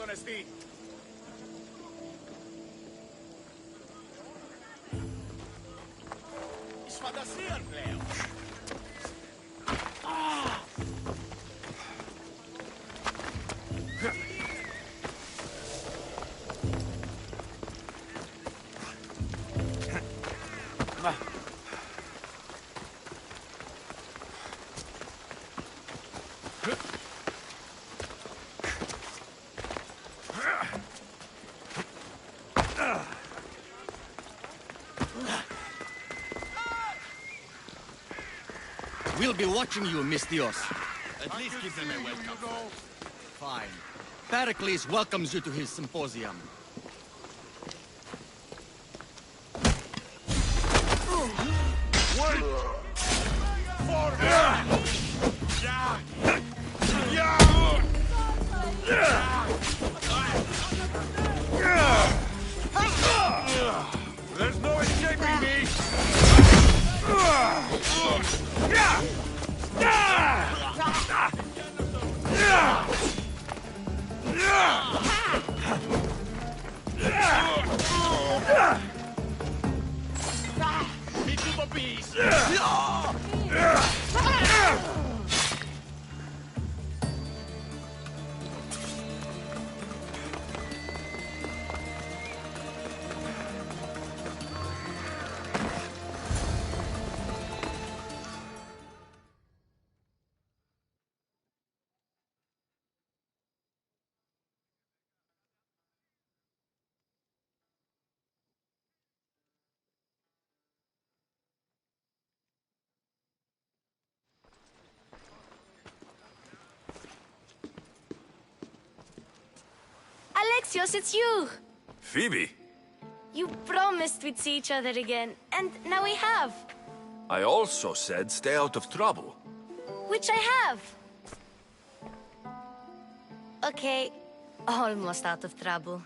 Odyssey. Ich fantasieren, Leo. We'll be watching you, Miss Dios. At least give them a welcome. Fine. Pericles welcomes you to his symposium. There's no escaping me! Me to the beast! Alexios, it's you! Phoebe, You promised we'd see each other again, and now we have. I also said stay out of trouble. Which I have. Okay, almost out of trouble.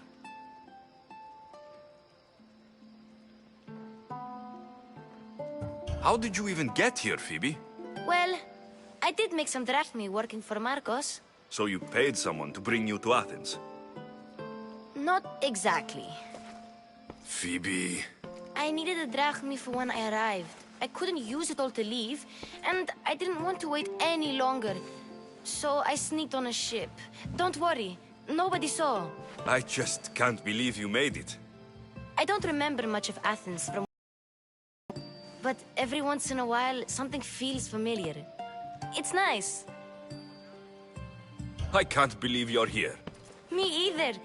How did you even get here, Phoebe? Well, I did make some drachmi working for Marcos. So you paid someone to bring you to Athens? Not exactly. Phoebe... I needed a drachmi for when I arrived. I couldn't use it all to leave, and I didn't want to wait any longer. So I sneaked on a ship. Don't worry, nobody saw. I just can't believe you made it. I don't remember much of Athens from... But every once in a while, something feels familiar. It's nice. I can't believe you're here. Me either.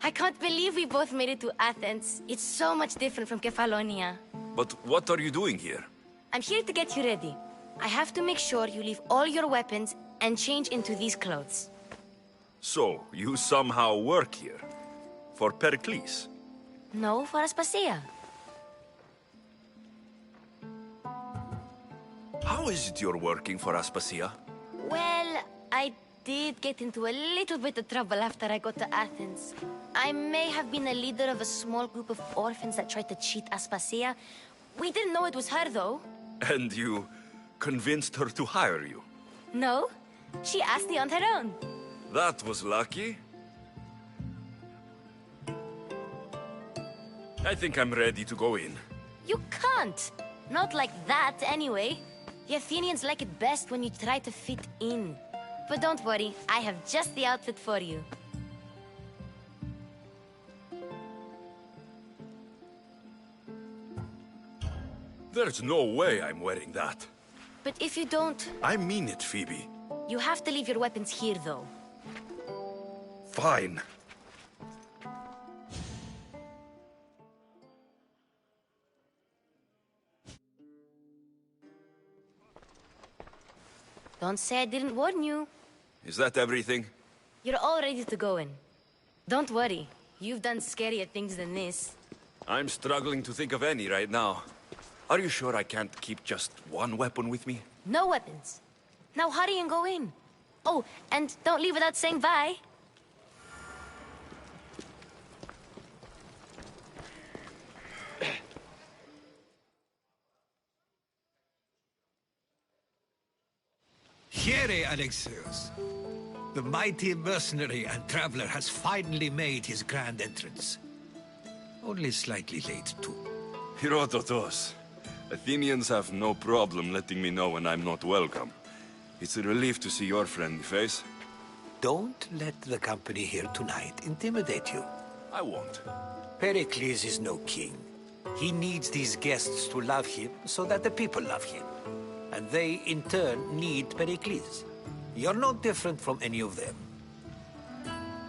I can't believe we both made it to Athens. It's so much different from Kefalonia. But what are you doing here? I'm here to get you ready. I have to make sure you leave all your weapons and change into these clothes. So, you somehow work here? For Pericles? No, for Aspasia. How is it you're working for Aspasia? Well, I did get into a little bit of trouble after I got to Athens. I may have been a leader of a small group of orphans that tried to cheat Aspasia. We didn't know it was her, though. And you convinced her to hire you? No, she asked me on her own. That was lucky. I think I'm ready to go in. You can't. Not like that, anyway. The Athenians like it best when you try to fit in. But don't worry, I have just the outfit for you. There's no way I'm wearing that. But if you don't, I mean it, Phoebe. you have to leave your weapons here, though. Fine. Don't say I didn't warn you. Is that everything? You're all ready to go in. Don't worry. You've done scarier things than this. I'm struggling to think of any right now. Are you sure I can't keep just one weapon with me? No weapons. Now hurry and go in. Oh, and don't leave without saying bye. Here, Alexios. The mighty mercenary and traveler has finally made his grand entrance. Only slightly late, too. Herodotus. Athenians have no problem letting me know when I'm not welcome. It's a relief to see your friendly face. Don't let the company here tonight intimidate you. I won't. Pericles is no king. He needs these guests to love him so that the people love him. And they, in turn, need Pericles. You're no different from any of them.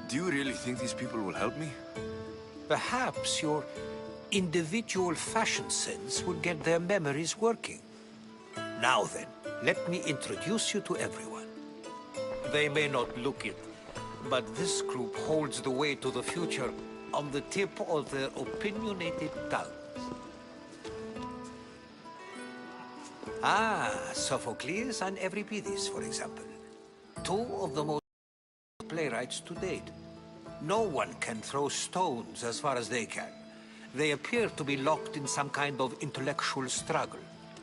Do you really think these people will help me? Perhaps your individual fashion sense will get their memories working. Now then, let me introduce you to everyone. They may not look it, but this group holds the way to the future on the tip of their opinionated tongues. Ah, Sophocles and Euripides, for example. Two of the most playwrights to date. No one can throw stones as far as they can. They appear to be locked in some kind of intellectual struggle,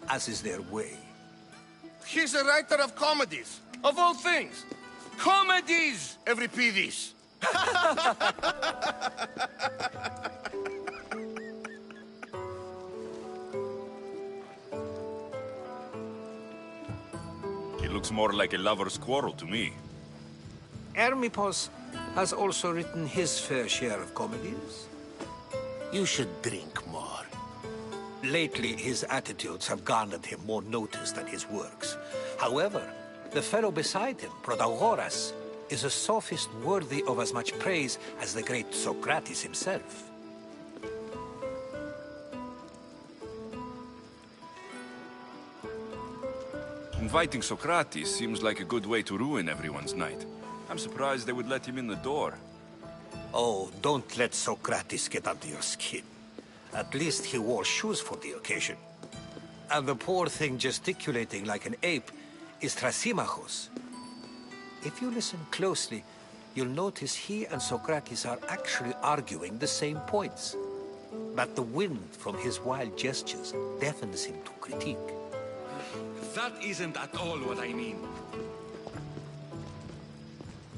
as is their way. He's a writer of comedies, of all things. Comedies, Euripides. It looks more like a lover's quarrel to me. Hermippos has also written his fair share of comedies. You should drink more. Lately, his attitudes have garnered him more notice than his works. However, the fellow beside him, Protagoras, is a sophist worthy of as much praise as the great Socrates himself. Inviting Socrates seems like a good way to ruin everyone's night. I'm surprised they would let him in the door. Oh, don't let Socrates get under your skin. At least he wore shoes for the occasion. And the poor thing gesticulating like an ape is Thrasymachos. If you listen closely, you'll notice he and Socrates are actually arguing the same points. But the wind from his wild gestures deafens him to critique. That isn't at all what I mean.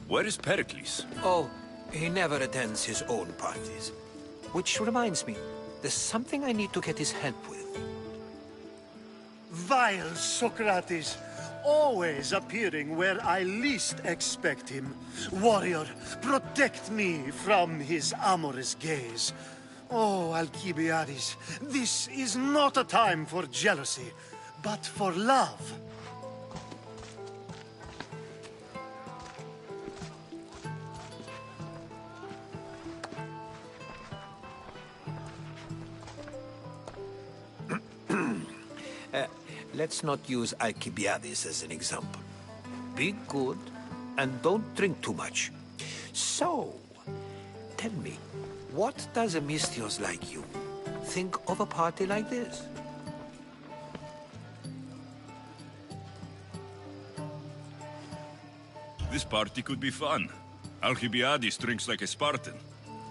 Where is Pericles? Oh, he never attends his own parties. Which reminds me, there's something I need to get his help with. Vile Socrates, always appearing where I least expect him. Warrior, protect me from his amorous gaze. Oh, Alcibiades, this is not a time for jealousy, but for love. Let's not use Alcibiades as an example. Be good, and don't drink too much. So, tell me, what does a Mystios like you think of a party like this? This party could be fun. Alcibiades drinks like a Spartan.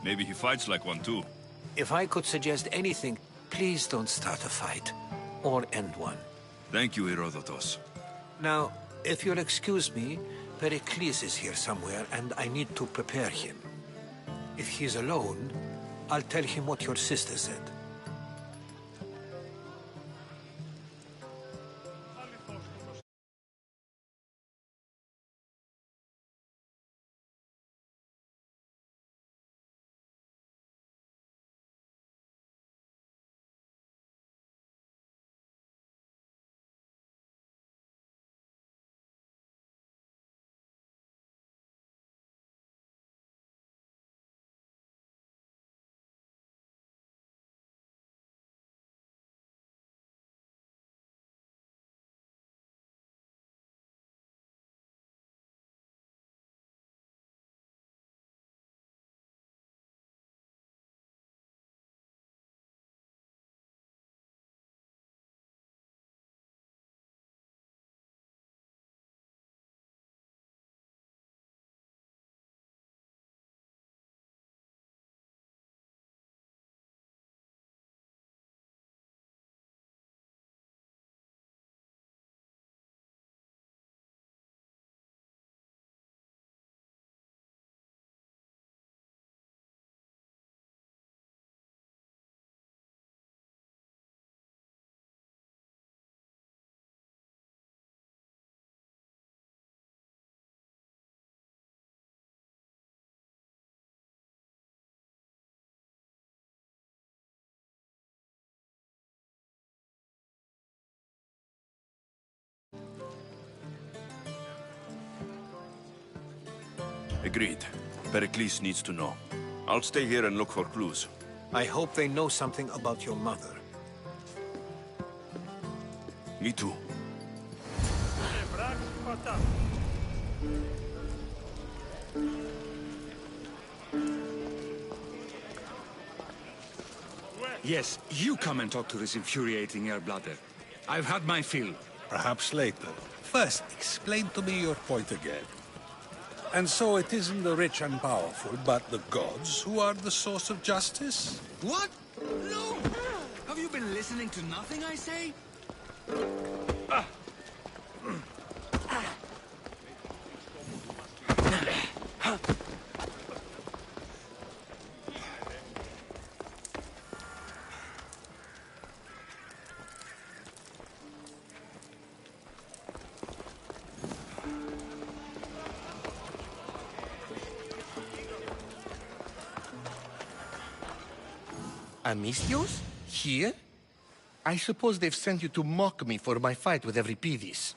Maybe he fights like one too. If I could suggest anything, please don't start a fight, or end one. Thank you, Herodotus. Now, if you'll excuse me, Pericles is here somewhere, and I need to prepare him. If he's alone, I'll tell him what your sister said. Agreed. Pericles needs to know. I'll stay here and look for clues. I hope they know something about your mother. Me too. Yes, you come and talk to this infuriating airbladder. I've had my fill. Perhaps later. First, explain to me your point again. And so it isn't the rich and powerful, but the gods who are the source of justice? What? No! Have you been listening to nothing I say? Amistios? Here? I suppose they've sent you to mock me for my fight with Euripides.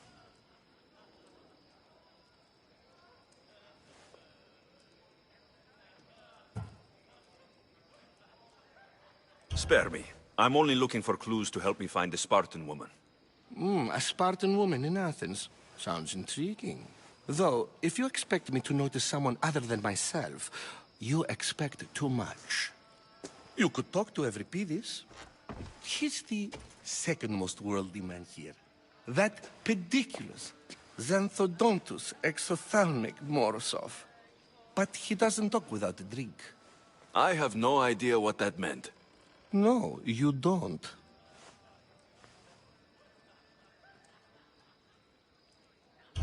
Spare me. I'm only looking for clues to help me find a Spartan woman. A Spartan woman in Athens. Sounds intriguing. Though, if you expect me to notice someone other than myself, you expect too much. You could talk to Euripides. He's the second most worldly man here. That pediculous, xanthodontus, exophthalmic Morosov. But he doesn't talk without a drink. I have no idea what that meant. No, you don't.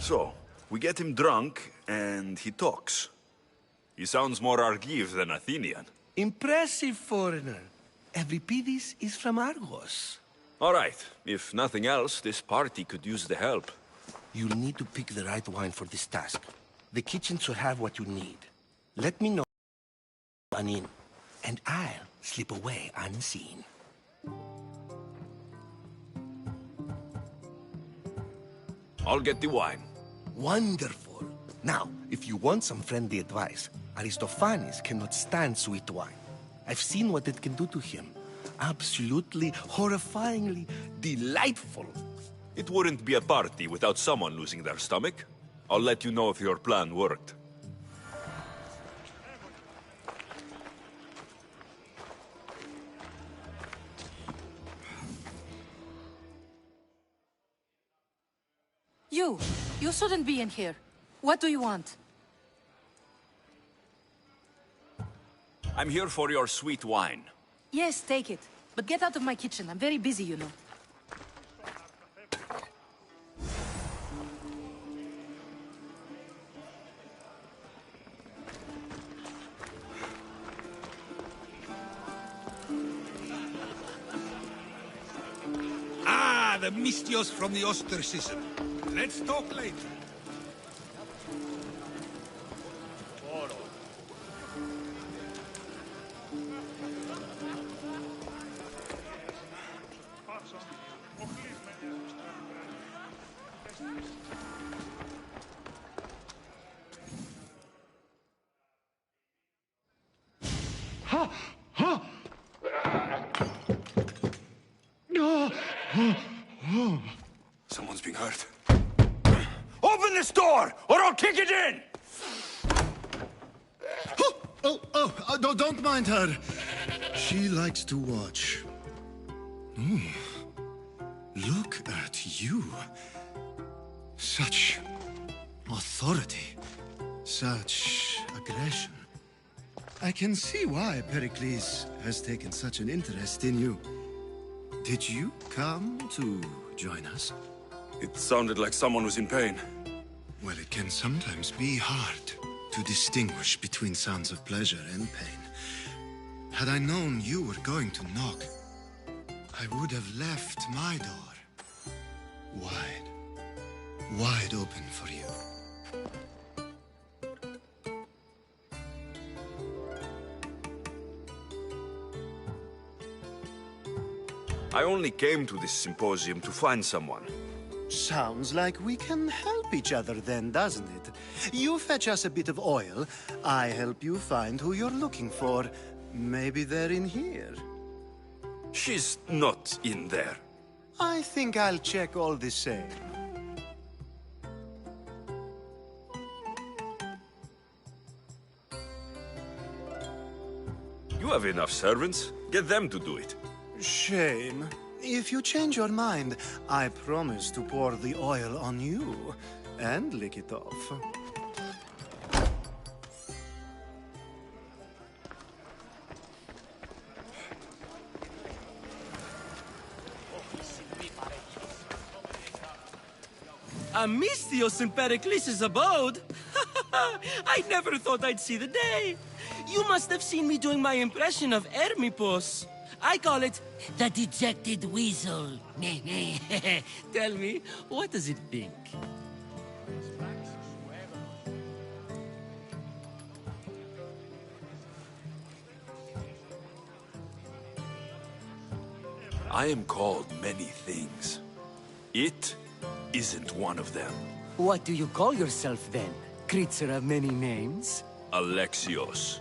So, we get him drunk, and he talks. He sounds more Argive than Athenian. Impressive, foreigner. Euripides is from Argos. All right. If nothing else, this party could use the help. You'll need to pick the right wine for this task. The kitchen should have what you need. Let me know an in, and I'll slip away unseen. I'll get the wine. Wonderful. Now, if you want some friendly advice, Aristophanes cannot stand sweet wine. I've seen what it can do to him. Absolutely, horrifyingly delightful. It wouldn't be a party without someone losing their stomach. I'll let you know if your plan worked. You shouldn't be in here. What do you want? I'm here for your sweet wine. Yes, take it. But get out of my kitchen. I'm very busy, you know. Ah, the Mystios from the ostracism. Let's talk later. Someone's being hurt. Open this door, or I'll kick it in! Don't mind her. She likes to watch. Look at you. Such authority. Such aggression. I can see why Pericles has taken such an interest in you. Did you come to join us? It sounded like someone was in pain. Well, it can sometimes be hard to distinguish between sounds of pleasure and pain. Had I known you were going to knock, I would have left my door wide open for you. I only came to this symposium to find someone. Sounds like we can help each other then, doesn't it? You fetch us a bit of oil, I help you find who you're looking for. Maybe they're in here. She's not in there. I think I'll check all the same. You have enough servants. Get them to do it. Shame. If you change your mind, I promise to pour the oil on you and lick it off. Amistios in Pericles' abode? I never thought I'd see the day. You must have seen me doing my impression of Hermipos. I call it the dejected weasel. Tell me, what does it think? I am called many things. It isn't one of them. What do you call yourself then? Creature of many names? Alexios.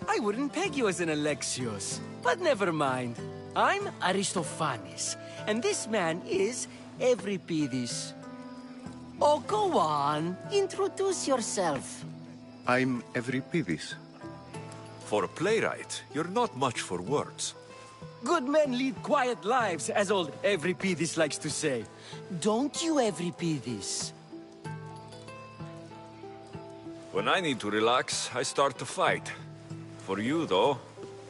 I wouldn't peg you as an Alexios, but never mind. I'm Aristophanes, and this man is Euripides. Oh, go on. Introduce yourself. I'm Euripides. For a playwright, you're not much for words. Good men lead quiet lives, as old Euripides likes to say. Don't you, Euripides? When I need to relax, I start to fight. For you, though...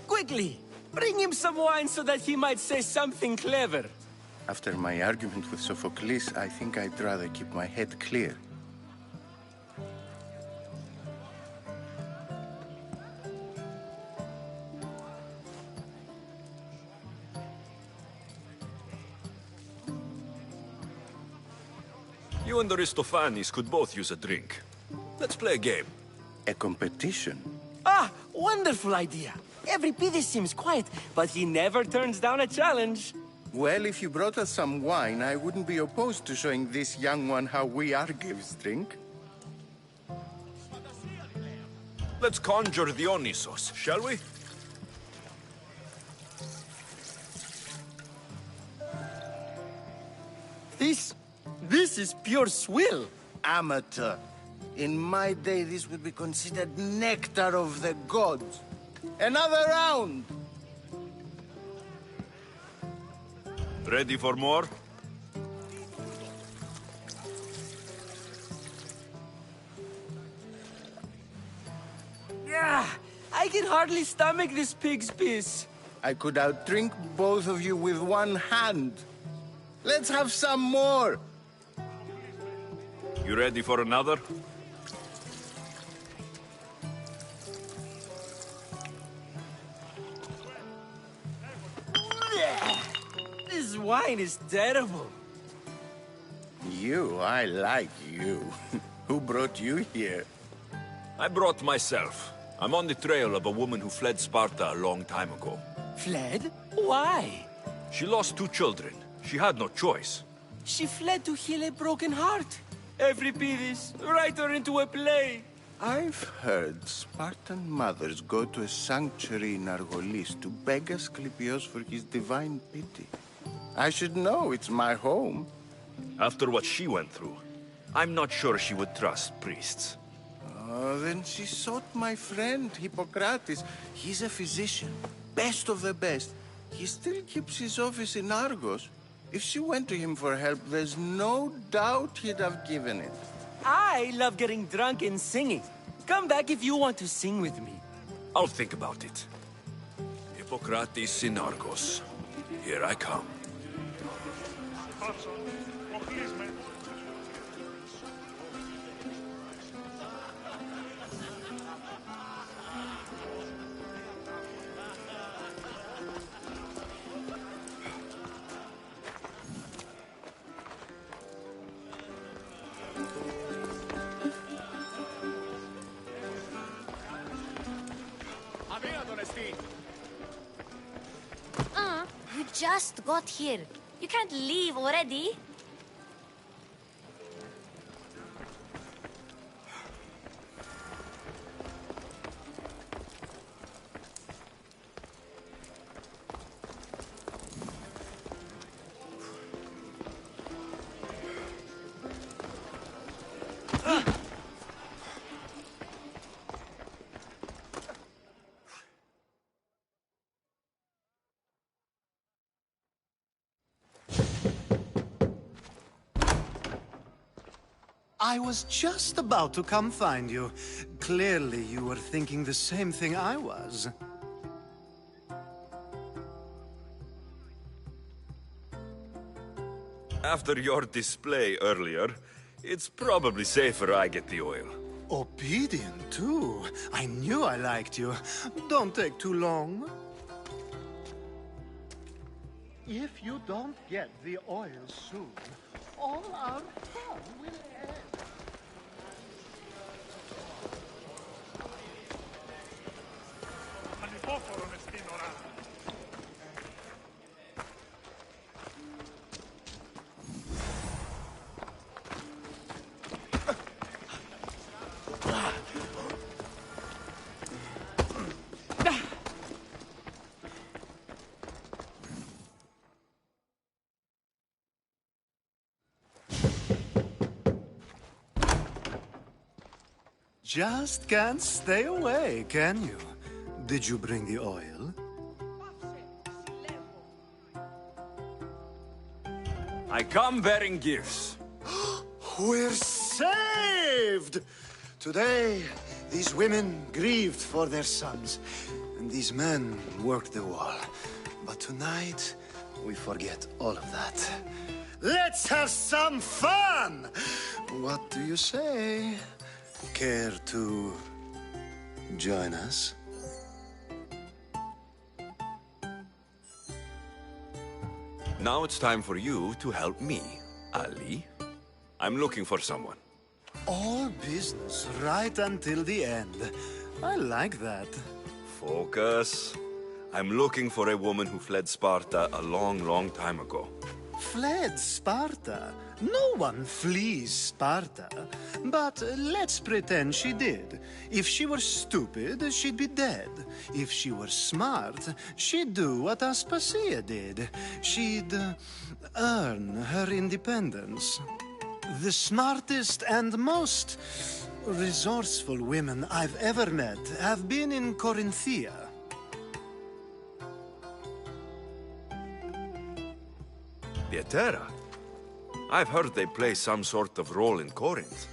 Quickly! Bring him some wine so that he might say something clever. After my argument with Sophocles, I think I'd rather keep my head clear. You and Aristophanes could both use a drink. Let's play a game. A competition? Ah, wonderful idea. Euripides seems quiet, but he never turns down a challenge. Well, if you brought us some wine, I wouldn't be opposed to showing this young one how we Argives drink. Let's conjure Dionysos, shall we? This is pure swill. Amateur. In my day, this would be considered nectar of the gods. Another round! Ready for more? Yeah, I can hardly stomach this pig's piss. I could outdrink both of you with one hand. Let's have some more! You ready for another? This wine is terrible. I like you. Who brought you here? I brought myself. I'm on the trail of a woman who fled Sparta a long time ago. Fled? Why? She lost 2 children. She had no choice. She fled to heal a broken heart. Euripides, write her into a play. I've heard Spartan mothers go to a sanctuary in Argolis to beg Asclepios for his divine pity. I should know, it's my home. After what she went through, I'm not sure she would trust priests. Oh, then she sought my friend, Hippocrates. He's a physician, best of the best. He still keeps his office in Argos. If she went to him for help, there's no doubt he'd have given it. I love getting drunk and singing. Come back if you want to sing with me. I'll think about it. Hippocrates in Argos. Here I come. You just got here. You can't leave already. I was just about to come find you. Clearly, you were thinking the same thing I was. After your display earlier, it's probably safer I get the oil. Obedient, too. I knew I liked you. Don't take too long. If you don't get the oil soon, all our fun will end. Just can't stay away, can you? Did you bring the oil? I come bearing gifts. We're saved! Today, these women grieved for their sons, and these men worked the wall. But tonight, we forget all of that. Let's have some fun! What do you say? Care to join us? Now it's time for you to help me, Ali. I'm looking for someone. All business right until the end. I like that. Focus. I'm looking for a woman who fled Sparta a long, long time ago. Fled Sparta? No one flees Sparta. But let's pretend she did. If she were stupid, she'd be dead. If she were smart, she'd do what Aspasia did. She'd earn her independence. The smartest and most resourceful women I've ever met have been in Corinthia. Pietera? I've heard they play some sort of role in Corinth,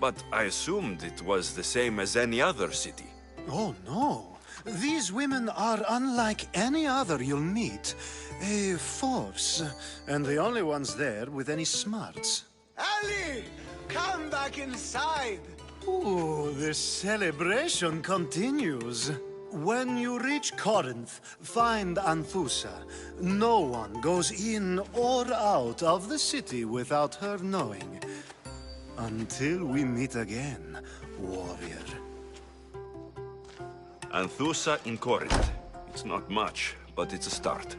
but I assumed it was the same as any other city. Oh, no. These women are unlike any other you'll meet. A force, and the only ones there with any smarts. Ali! Come back inside! Ooh, the celebration continues. When you reach Corinth, find Anthusa. No one goes in or out of the city without her knowing. Until we meet again, warrior. Anthusa in Corinth. It's not much, but it's a start.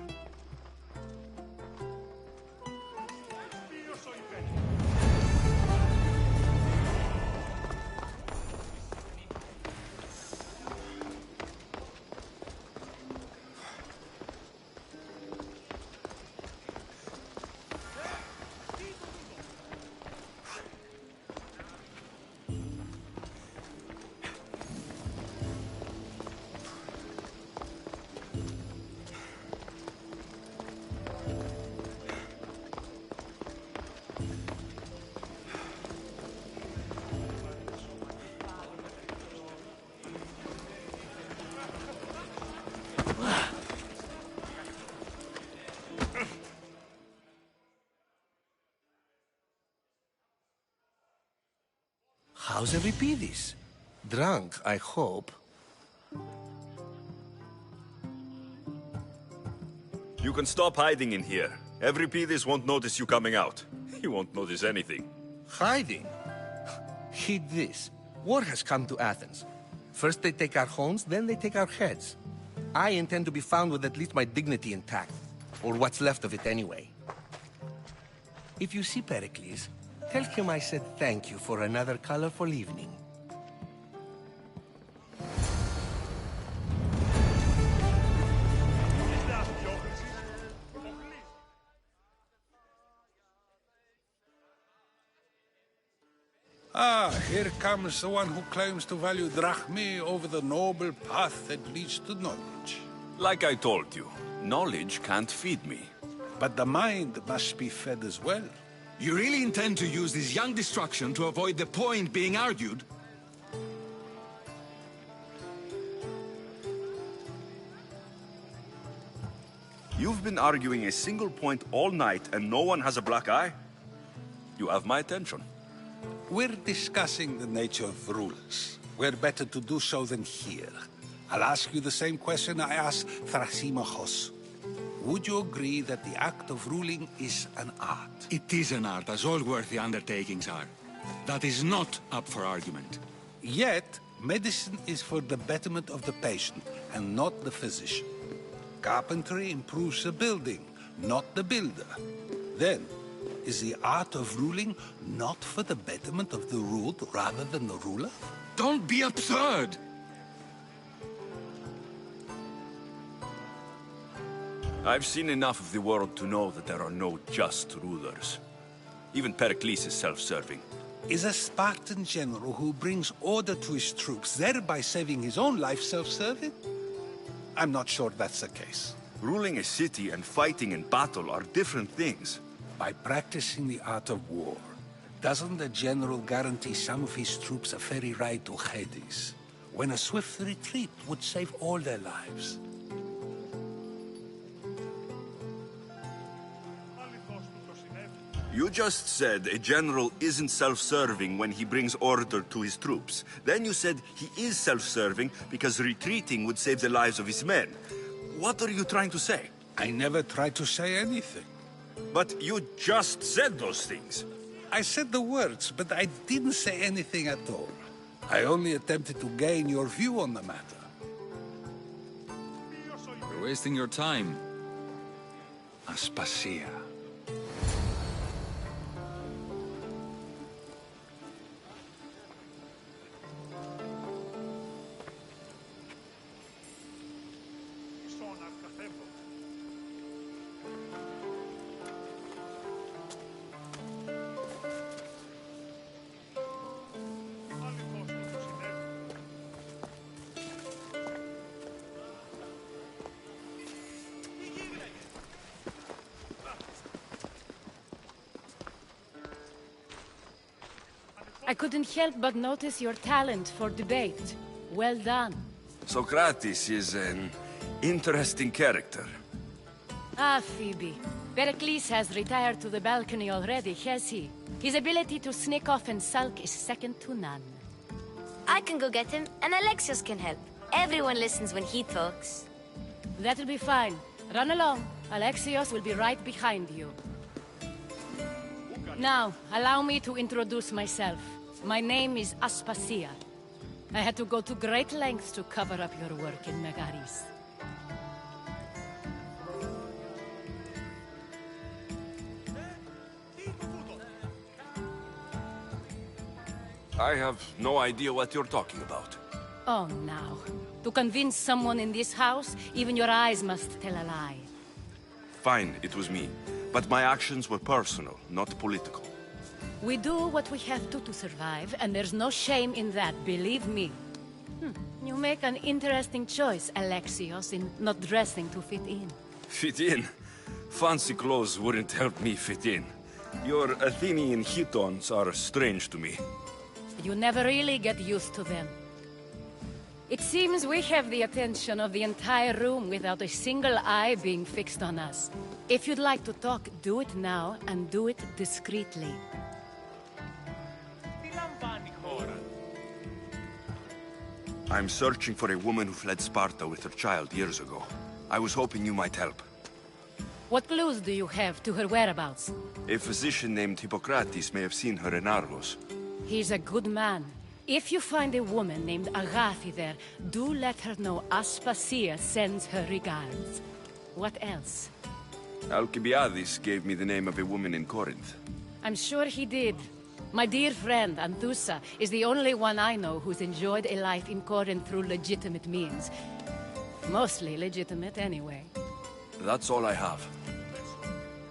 How's Euripides? Drunk, I hope. You can stop hiding in here. Euripides won't notice you coming out. He won't notice anything. Hiding? Heed this. War has come to Athens. First they take our homes, then they take our heads. I intend to be found with at least my dignity intact. Or what's left of it anyway. If you see Pericles, tell him I said thank you for another colorful evening. Ah, here comes the one who claims to value drachmae over the noble path that leads to knowledge. Like I told you, knowledge can't feed me. But the mind must be fed as well. You really intend to use this young destruction to avoid the point being argued? You've been arguing a single point all night and no one has a black eye? You have my attention. We're discussing the nature of rulers. Where better to do so than here? I'll ask you the same question I asked Thrasymachos. Would you agree that the act of ruling is an art? It is an art, as all worthy undertakings are. That is not up for argument. Yet, medicine is for the betterment of the patient, and not the physician. Carpentry improves the building, not the builder. Then, is the art of ruling not for the betterment of the ruled rather than the ruler? Don't be absurd! I've seen enough of the world to know that there are no just rulers. Even Pericles is self-serving. Is a Spartan general who brings order to his troops, thereby saving his own life, self-serving? I'm not sure that's the case. Ruling a city and fighting in battle are different things. By practicing the art of war, doesn't the general guarantee some of his troops a ferry ride to Hades, when a swift retreat would save all their lives? You just said a general isn't self-serving when he brings order to his troops. Then you said he is self-serving because retreating would save the lives of his men. What are you trying to say? I never tried to say anything. But you just said those things. I said the words, but I didn't say anything at all. I only attempted to gain your view on the matter. You're wasting your time. Aspasia. I couldn't help but notice your talent for debate. Well done. Socrates is an interesting character. Ah, Phoebe. Pericles has retired to the balcony already, has he? His ability to sneak off and sulk is second to none. I can go get him, and Alexios can help. Everyone listens when he talks. That'll be fine. Run along. Alexios will be right behind you. Now, allow me to introduce myself. My name is Aspasia. I had to go to great lengths to cover up your work in Megaris. I have no idea what you're talking about. Oh, now. To convince someone in this house, even your eyes must tell a lie. Fine, it was me. But my actions were personal, not political. We do what we have to survive, and there's no shame in that, believe me. You make an interesting choice, Alexios, in not dressing to fit in. Fit in? Fancy clothes wouldn't help me fit in. Your Athenian chitons are strange to me. You never really get used to them. It seems we have the attention of the entire room without a single eye being fixed on us. If you'd like to talk, do it now, and do it discreetly. I'm searching for a woman who fled Sparta with her child years ago. I was hoping you might help. What clues do you have to her whereabouts? A physician named Hippocrates may have seen her in Argos. He's a good man. If you find a woman named Agathi there, do let her know Aspasia sends her regards. What else? Alcibiades gave me the name of a woman in Corinth. I'm sure he did. My dear friend, Anthusa, is the only one I know who's enjoyed a life in Corinth through legitimate means. Mostly legitimate, anyway. That's all I have.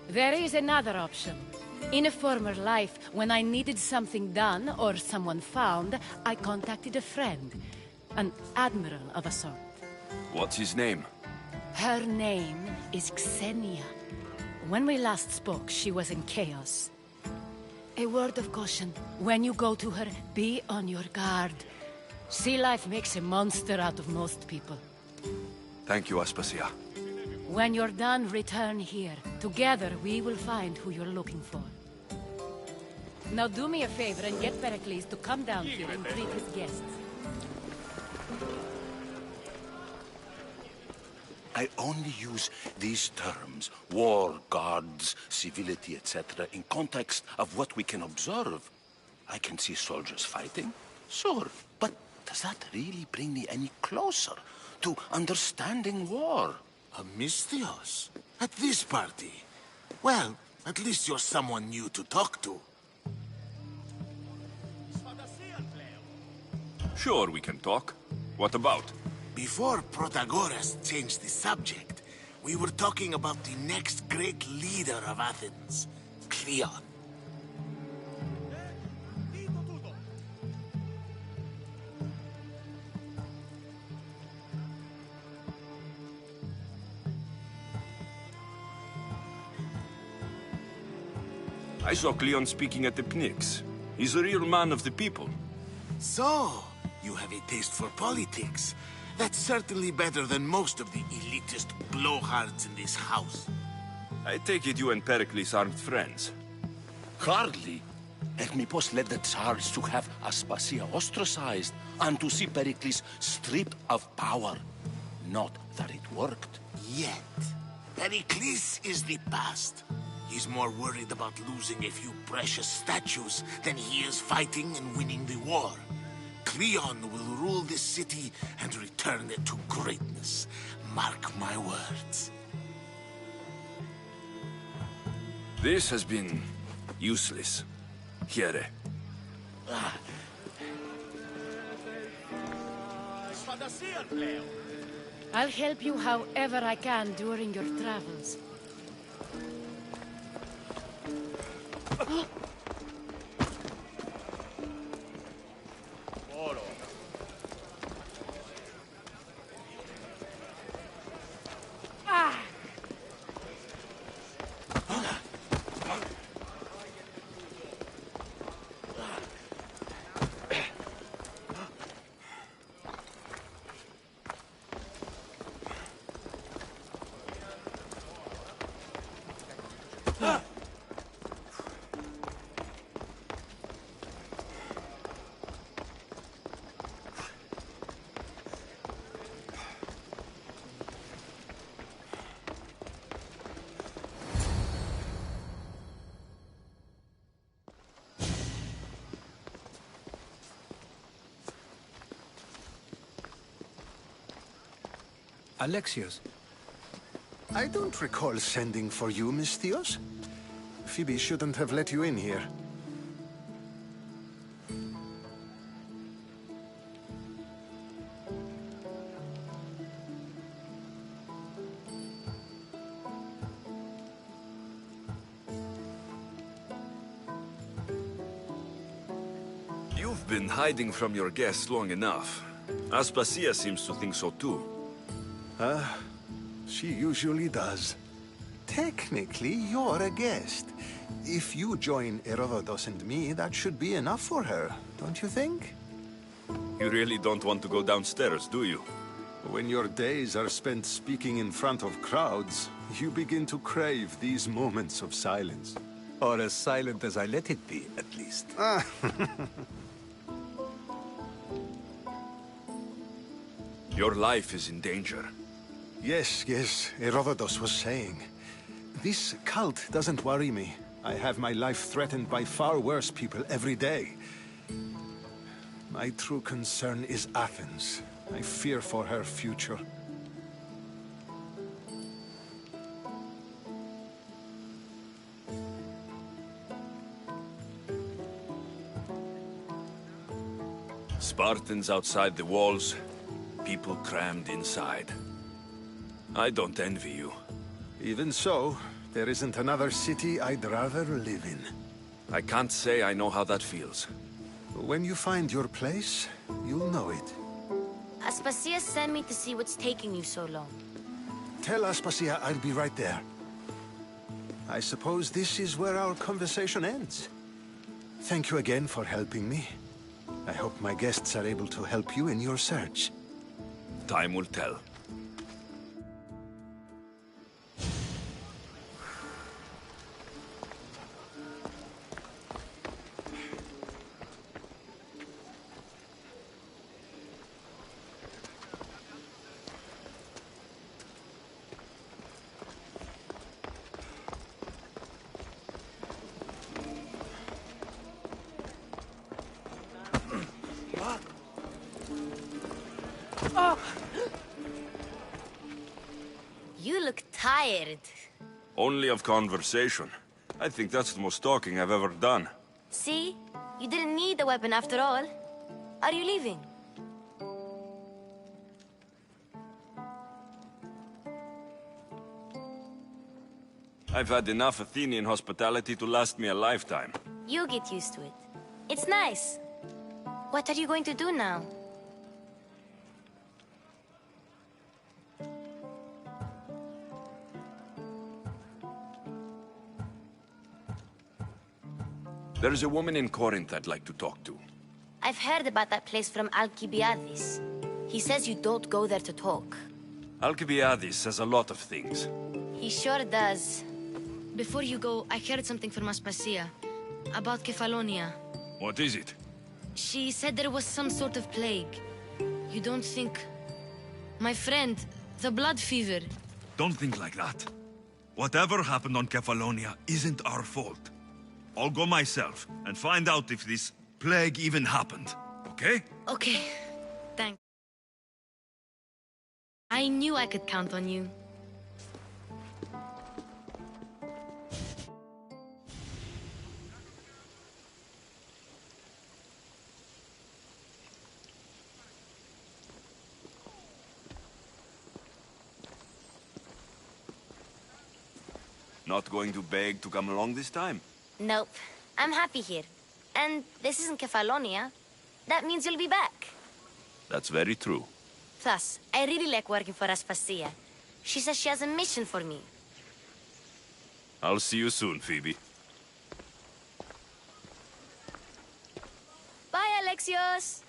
There is another option. In a former life, when I needed something done or someone found, I contacted a friend. An admiral of a sort. What's his name? Her name is Xenia. When we last spoke, she was in chaos. A word of caution. When you go to her, be on your guard. Sea life makes a monster out of most people. Thank you, Aspasia. When you're done, return here. Together, we will find who you're looking for. Now do me a favor and get Pericles to come down here and greet his guests. I only use these terms, war, gods, civility, etc., in context of what we can observe. I can see soldiers fighting, sure, but does that really bring me any closer to understanding war? Amistios? At this party? Well, at least you're someone new to talk to. Sure, we can talk. What about? Before Protagoras changed the subject, we were talking about the next great leader of Athens, Cleon. I saw Cleon speaking at the Pnyx. He's a real man of the people. So, you have a taste for politics. That's certainly better than most of the elitist blowhards in this house. I take it you and Pericles aren't friends. Hardly. Hermippos led the Tsars to have Aspasia ostracized and to see Pericles stripped of power. Not that it worked. Yet, Pericles is the past. He's more worried about losing a few precious statues than he is fighting and winning the war. Cleon will rule this city and return it to greatness. Mark my words. This has been useless. Here. I'll help you however I can during your travels. Alexios. I don't recall sending for you, Misthios. Phoebe shouldn't have let you in here. You've been hiding from your guests long enough. Aspasia seems to think so too. She usually does. Technically, you're a guest. If you join Herodotus and me, that should be enough for her, don't you think? You really don't want to go downstairs, do you? When your days are spent speaking in front of crowds, you begin to crave these moments of silence. Or as silent as I let it be, at least. Your life is in danger. Yes, Herodotus was saying. This cult doesn't worry me. I have my life threatened by far worse people every day. My true concern is Athens. I fear for her future. Spartans outside the walls, people crammed inside. I don't envy you. Even so, there isn't another city I'd rather live in. I can't say I know how that feels. When you find your place, you'll know it. Aspasia sent me to see what's taking you so long. Tell Aspasia I'll be right there. I suppose this is where our conversation ends. Thank you again for helping me. I hope my guests are able to help you in your search. Time will tell. You look tired. Only of conversation. I think that's the most talking I've ever done. See? You didn't need the weapon after all. Are you leaving? I've had enough Athenian hospitality to last me a lifetime. You get used to it. It's nice. What are you going to do now? There's a woman in Corinth I'd like to talk to. I've heard about that place from Alcibiades. He says you don't go there to talk. Alcibiades says a lot of things. He sure does. Before you go, I heard something from Aspasia. About Kefalonia. What is it? She said there was some sort of plague. You don't think... My friend, the blood fever. Don't think like that. Whatever happened on Kefalonia isn't our fault. I'll go myself and find out if this plague even happened, okay? Okay. Thanks. I knew I could count on you. Not going to beg to come along this time? Nope. I'm happy here. And this isn't Kefalonia. That means you'll be back. That's very true. Plus, I really like working for Aspasia. She says she has a mission for me. I'll see you soon, Phoebe. Bye, Alexios!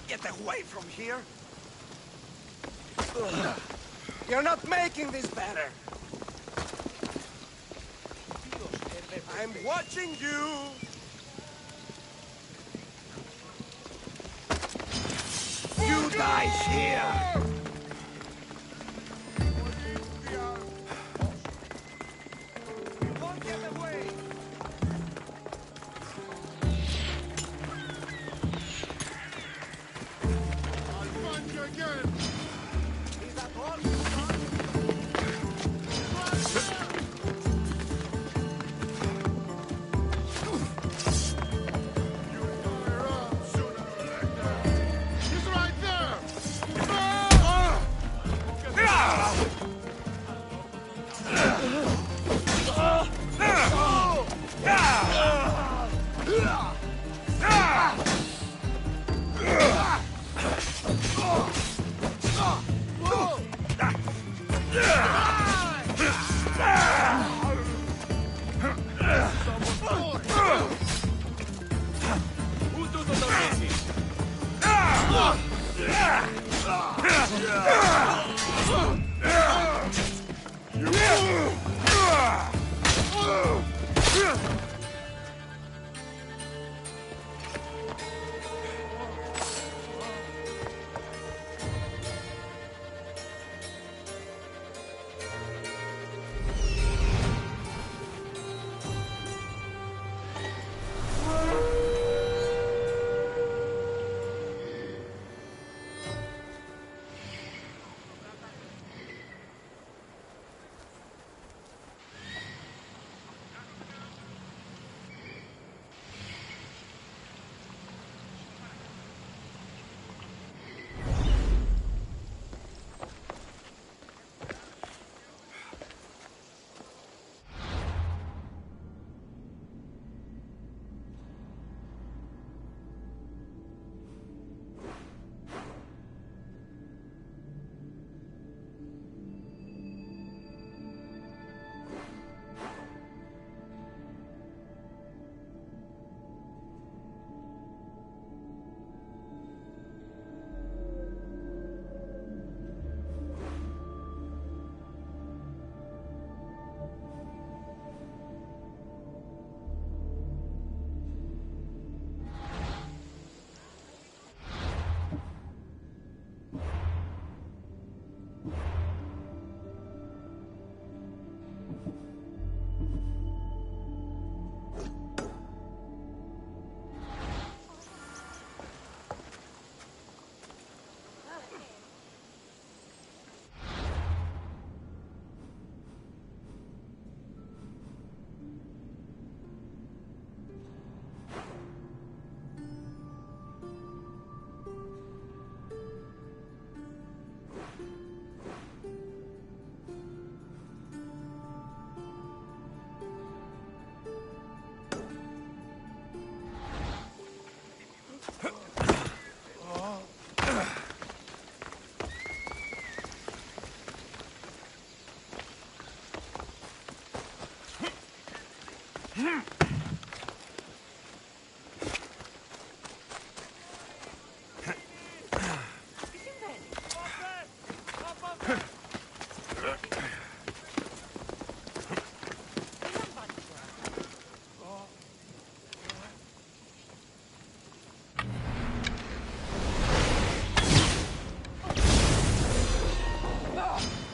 Get away from here! You're not making this better! I'm watching you! You die here!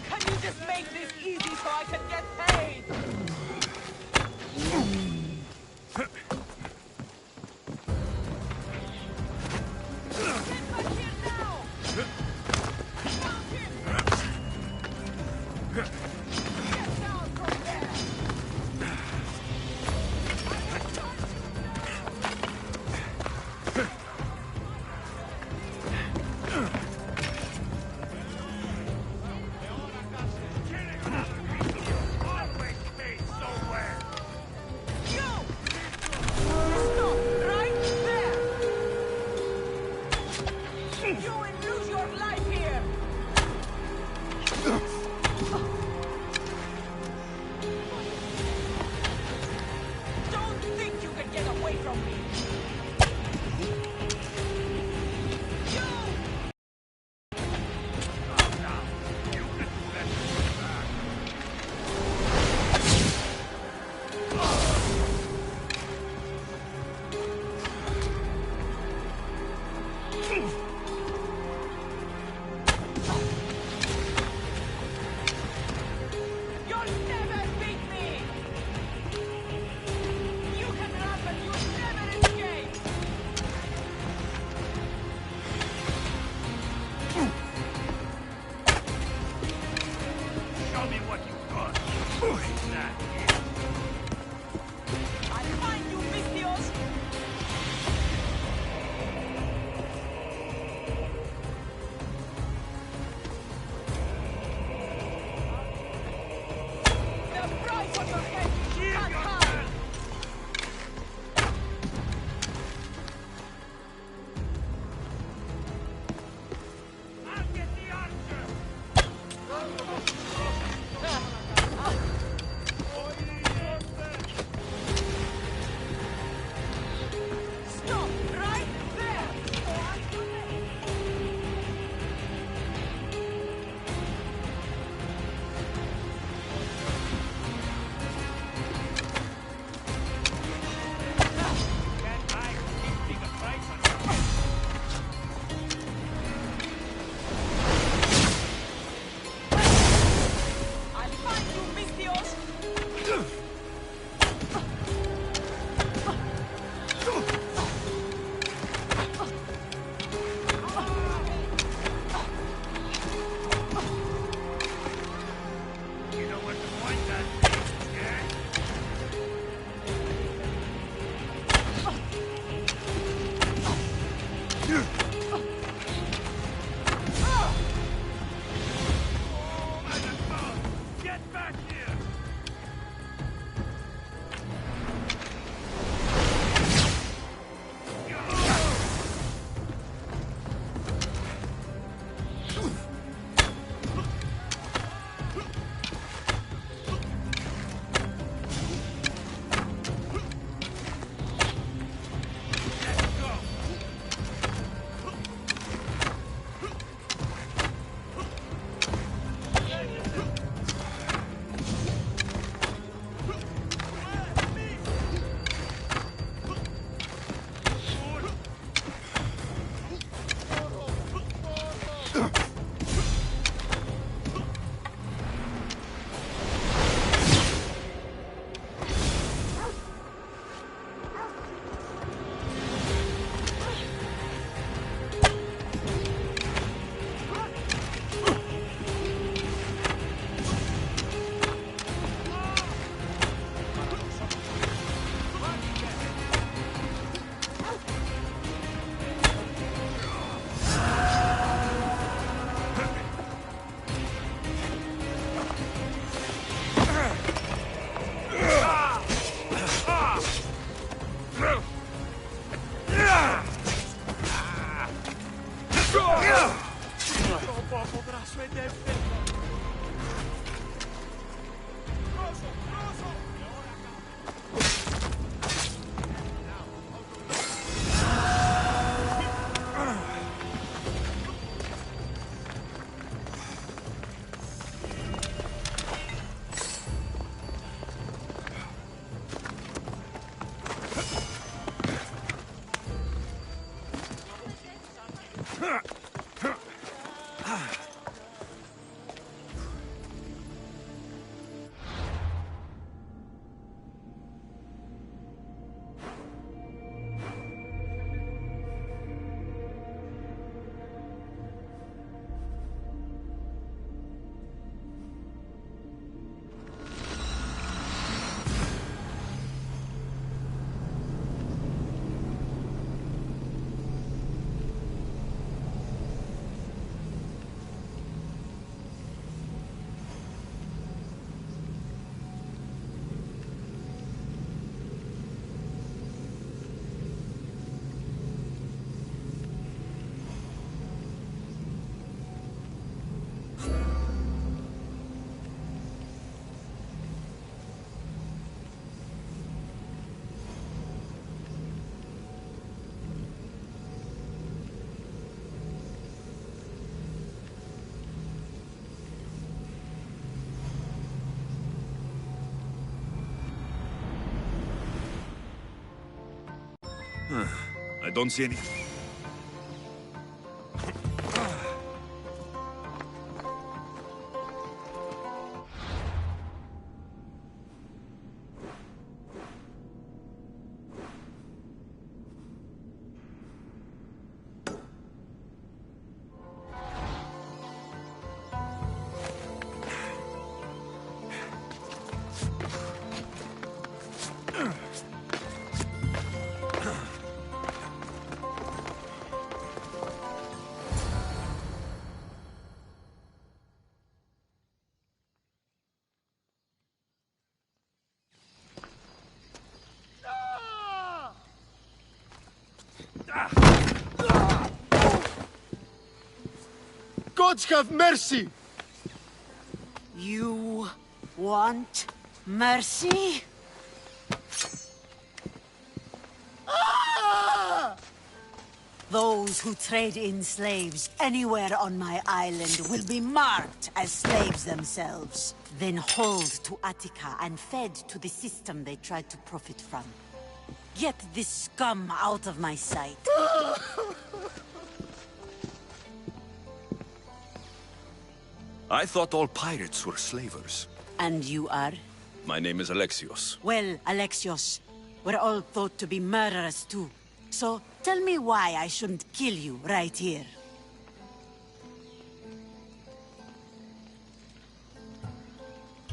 Can you just make this easy so I can get paid? I don't see any... Gods have mercy! You want mercy? Ah! Those who trade in slaves anywhere on my island will be marked as slaves themselves, then hauled to Attica and fed to the system they tried to profit from. Get this scum out of my sight. I thought all pirates were slavers. And you are? My name is Alexios. Well, Alexios, we're all thought to be murderers too. So, tell me why I shouldn't kill you right here.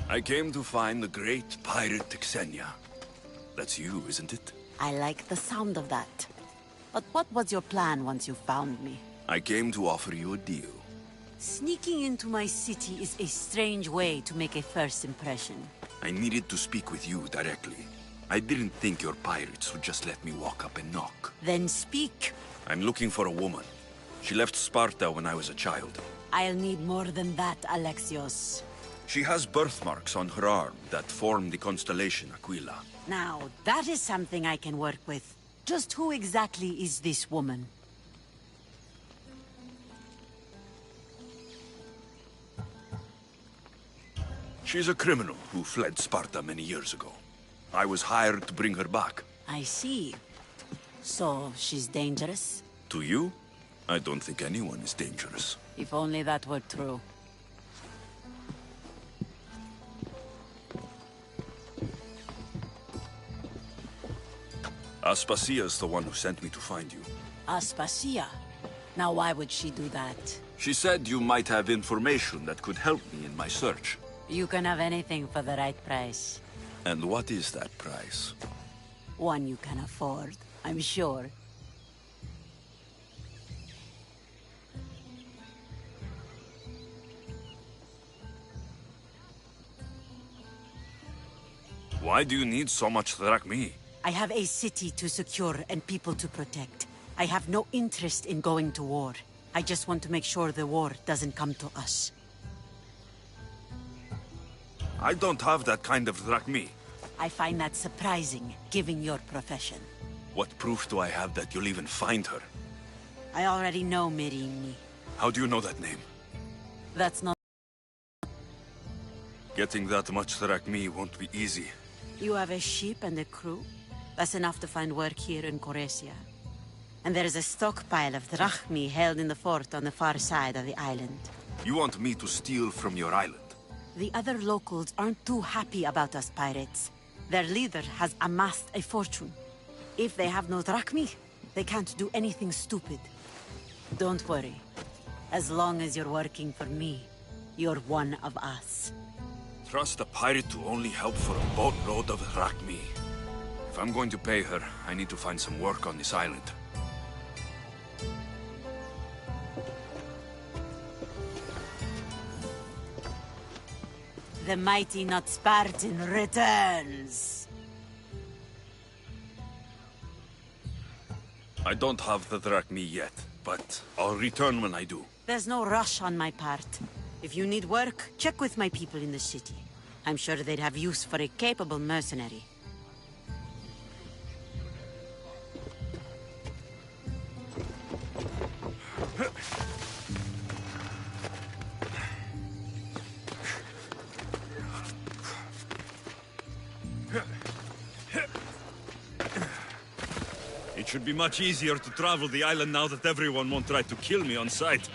I came to find the great pirate Xenia. That's you, isn't it? I like the sound of that. But what was your plan once you found me? I came to offer you a deal. Sneaking into my city is a strange way to make a first impression. I needed to speak with you directly. I didn't think your pirates would just let me walk up and knock. Then speak. I'm looking for a woman. She left Sparta when I was a child. I'll need more than that, Alexios. She has birthmarks on her arm that form the constellation Aquila. Now, that is something I can work with. Just who exactly is this woman? She's a criminal who fled Sparta many years ago. I was hired to bring her back. I see. So, she's dangerous? To you? I don't think anyone is dangerous. If only that were true. Aspasia's the one who sent me to find you. Aspasia? Now why would she do that? She said you might have information that could help me in my search. You can have anything for the right price. And what is that price? One you can afford, I'm sure. Why do you need so much drachmi? I have a city to secure and people to protect. I have no interest in going to war. I just want to make sure the war doesn't come to us. I don't have that kind of drachmi. I find that surprising, given your profession. What proof do I have that you'll even find her? I already know Mirini. How do you know that name? That's not... Getting that much drachmi won't be easy. You have a ship and a crew? That's enough to find work here in Coresia. And there is a stockpile of drachmi held in the fort on the far side of the island. You want me to steal from your island? The other locals aren't too happy about us pirates. Their leader has amassed a fortune. If they have no drachmi, they can't do anything stupid. Don't worry. As long as you're working for me, you're one of us. Trust a pirate to only help for a boatload of drachmi. If I'm going to pay her, I need to find some work on this island. The mighty not Spartan returns! I don't have the drachmi yet, but I'll return when I do. There's no rush on my part. If you need work, check with my people in the city. I'm sure they'd have use for a capable mercenary. It should be much easier to travel the island now that everyone won't try to kill me on sight.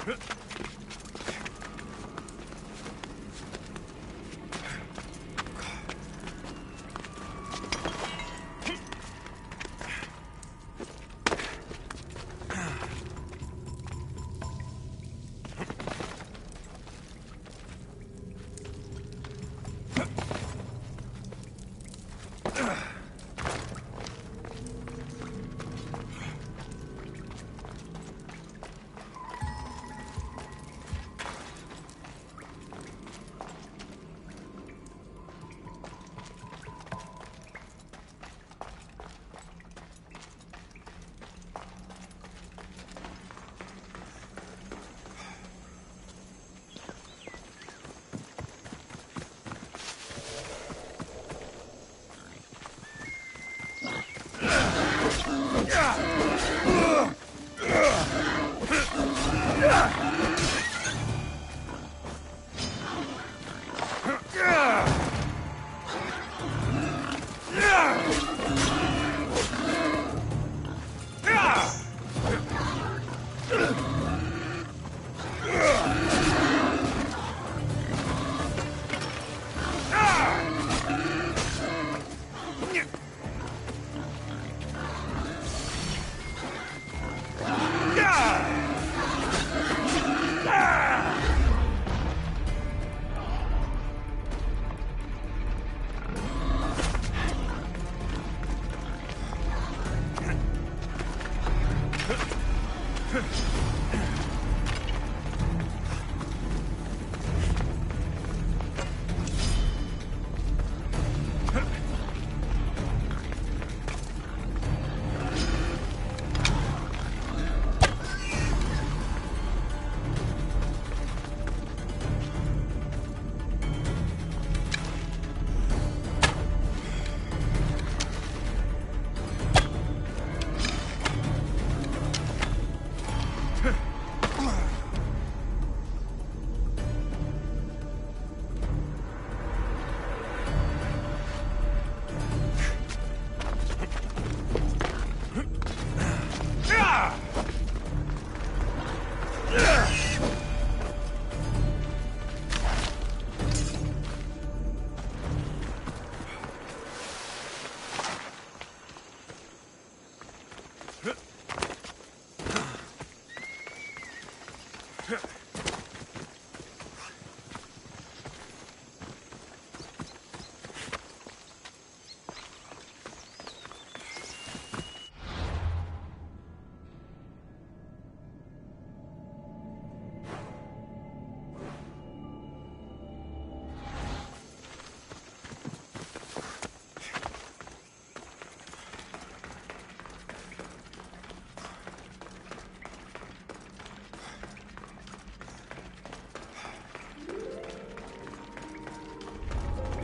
The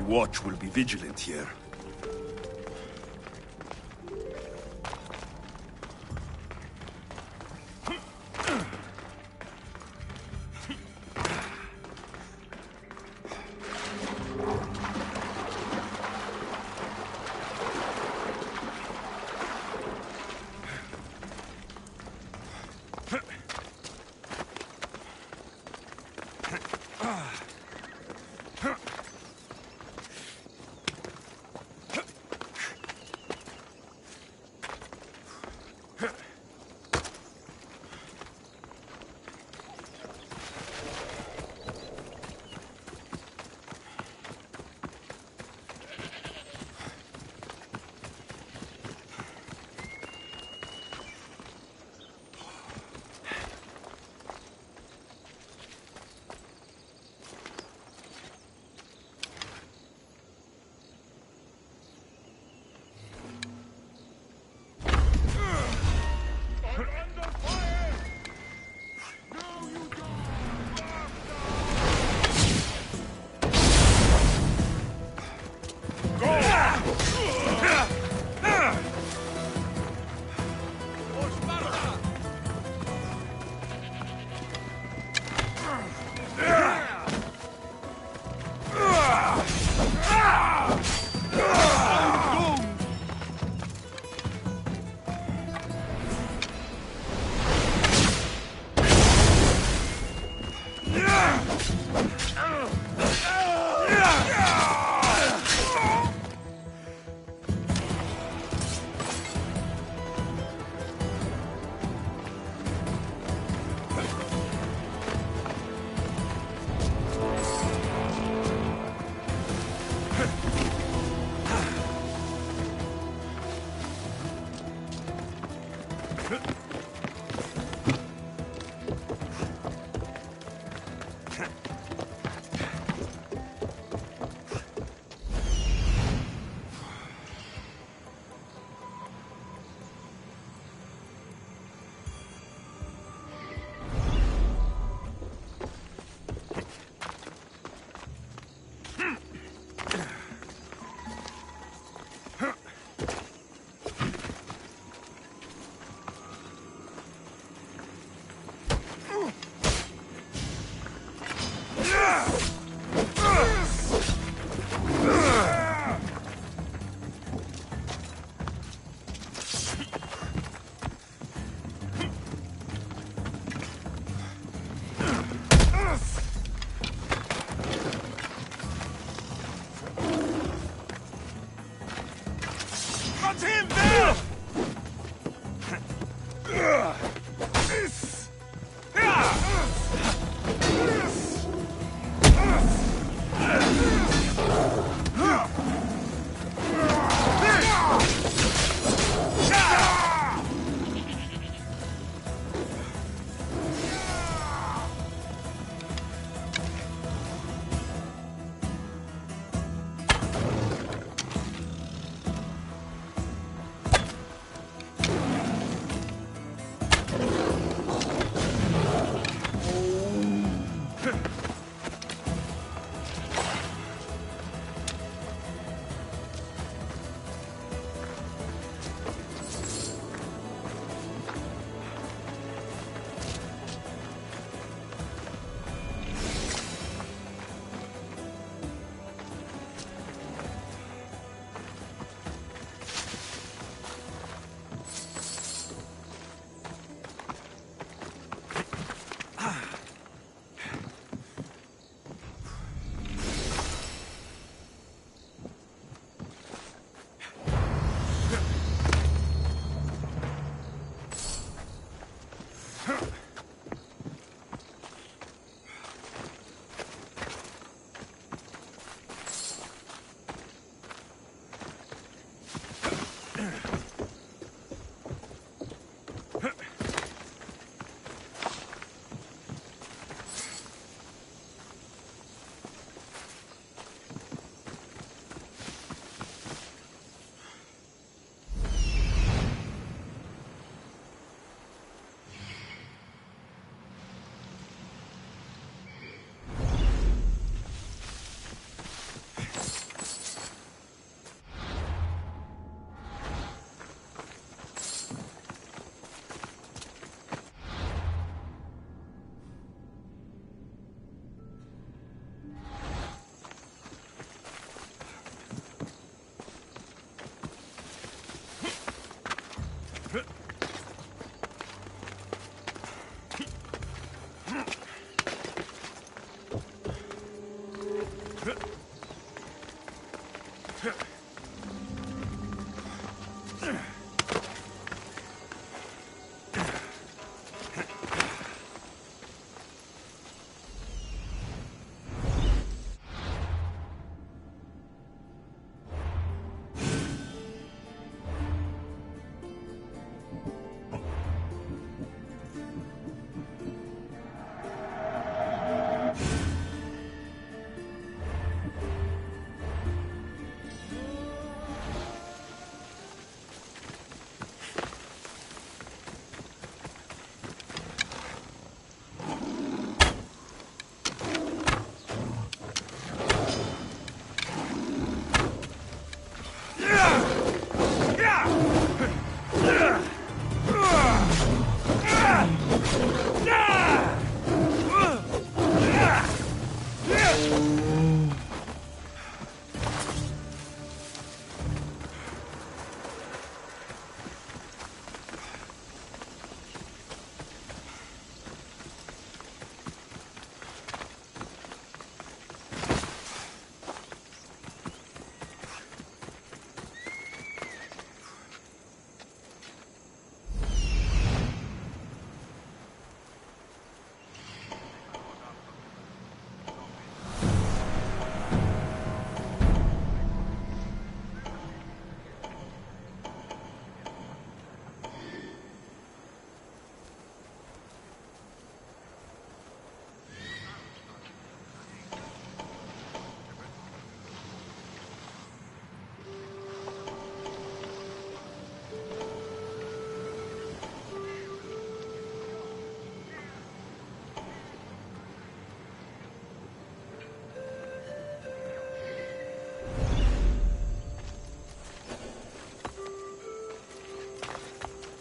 watch will be vigilant here.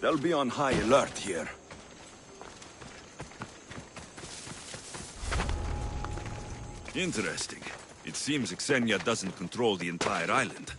They'll be on high alert here. Interesting. It seems Xenia doesn't control the entire island.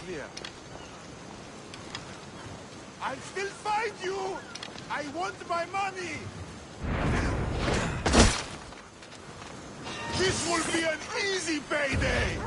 Clear. I'll still find you! I want my money! This will be an easy payday!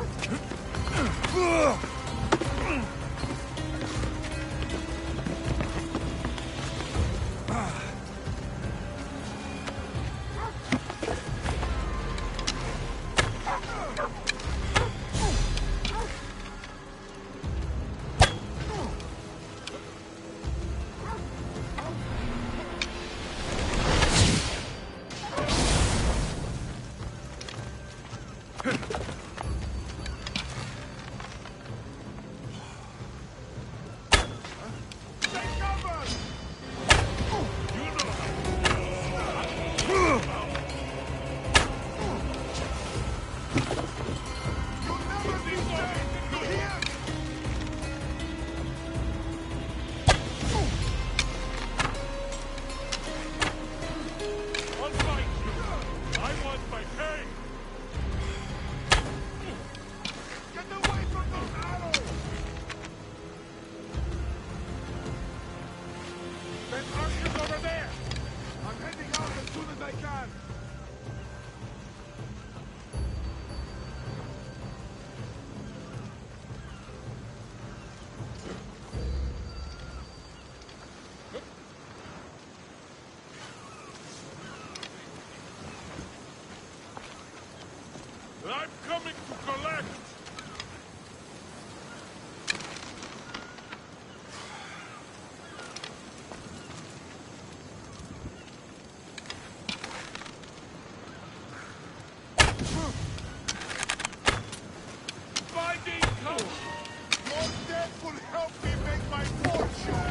I'm coming to collect! Finding cover! Your death will help me make my fortune!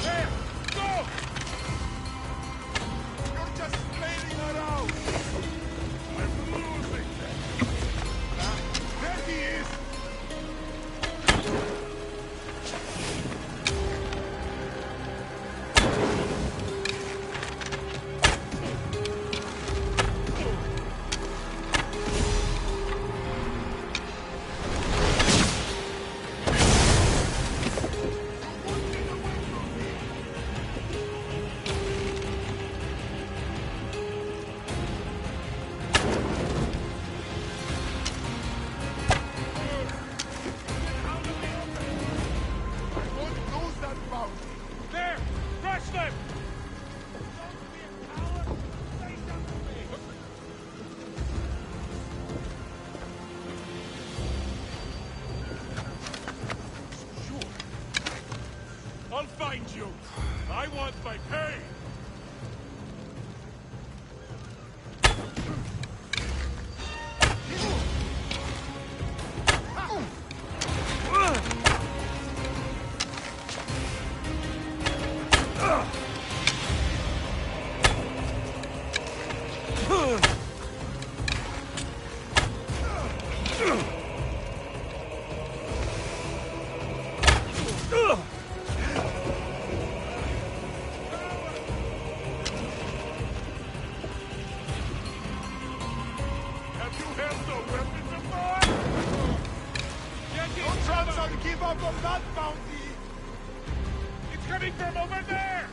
There! Go! You're just flailing around! I'm losing them! There he is! I'll find you! I want my pay! Give up on that bounty! It's coming from over there!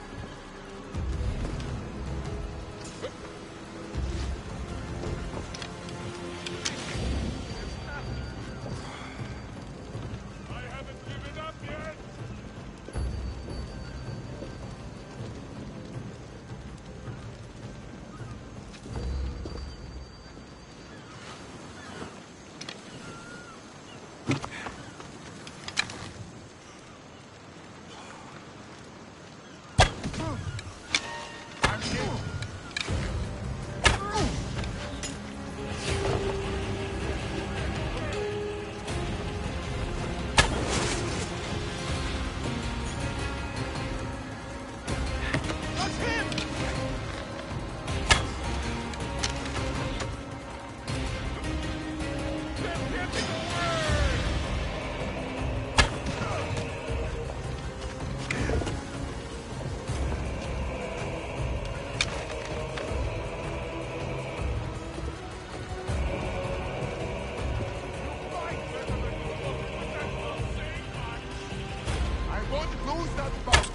that box.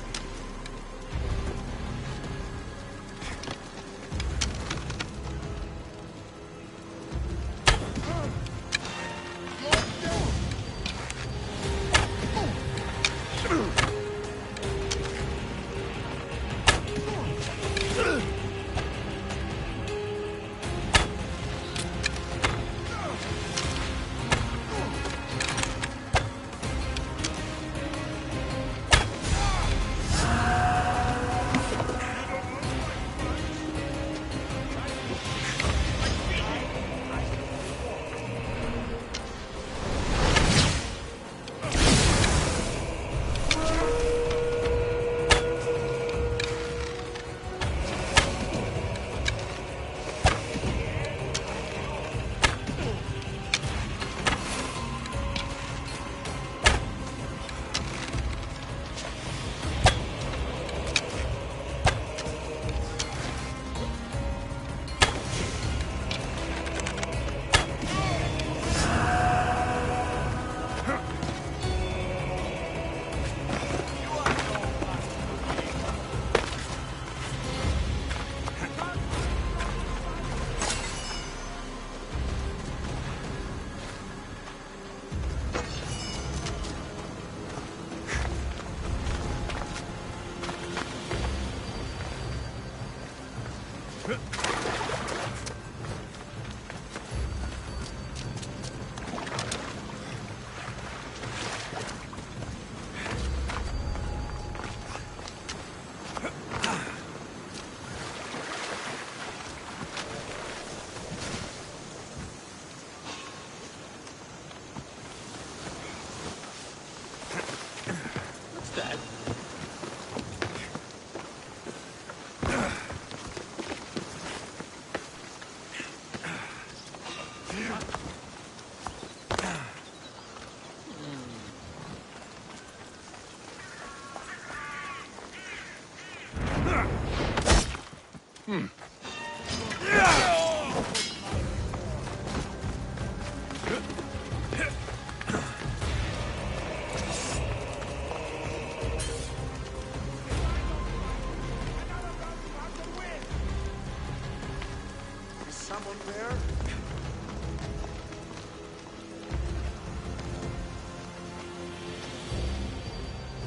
Someone there?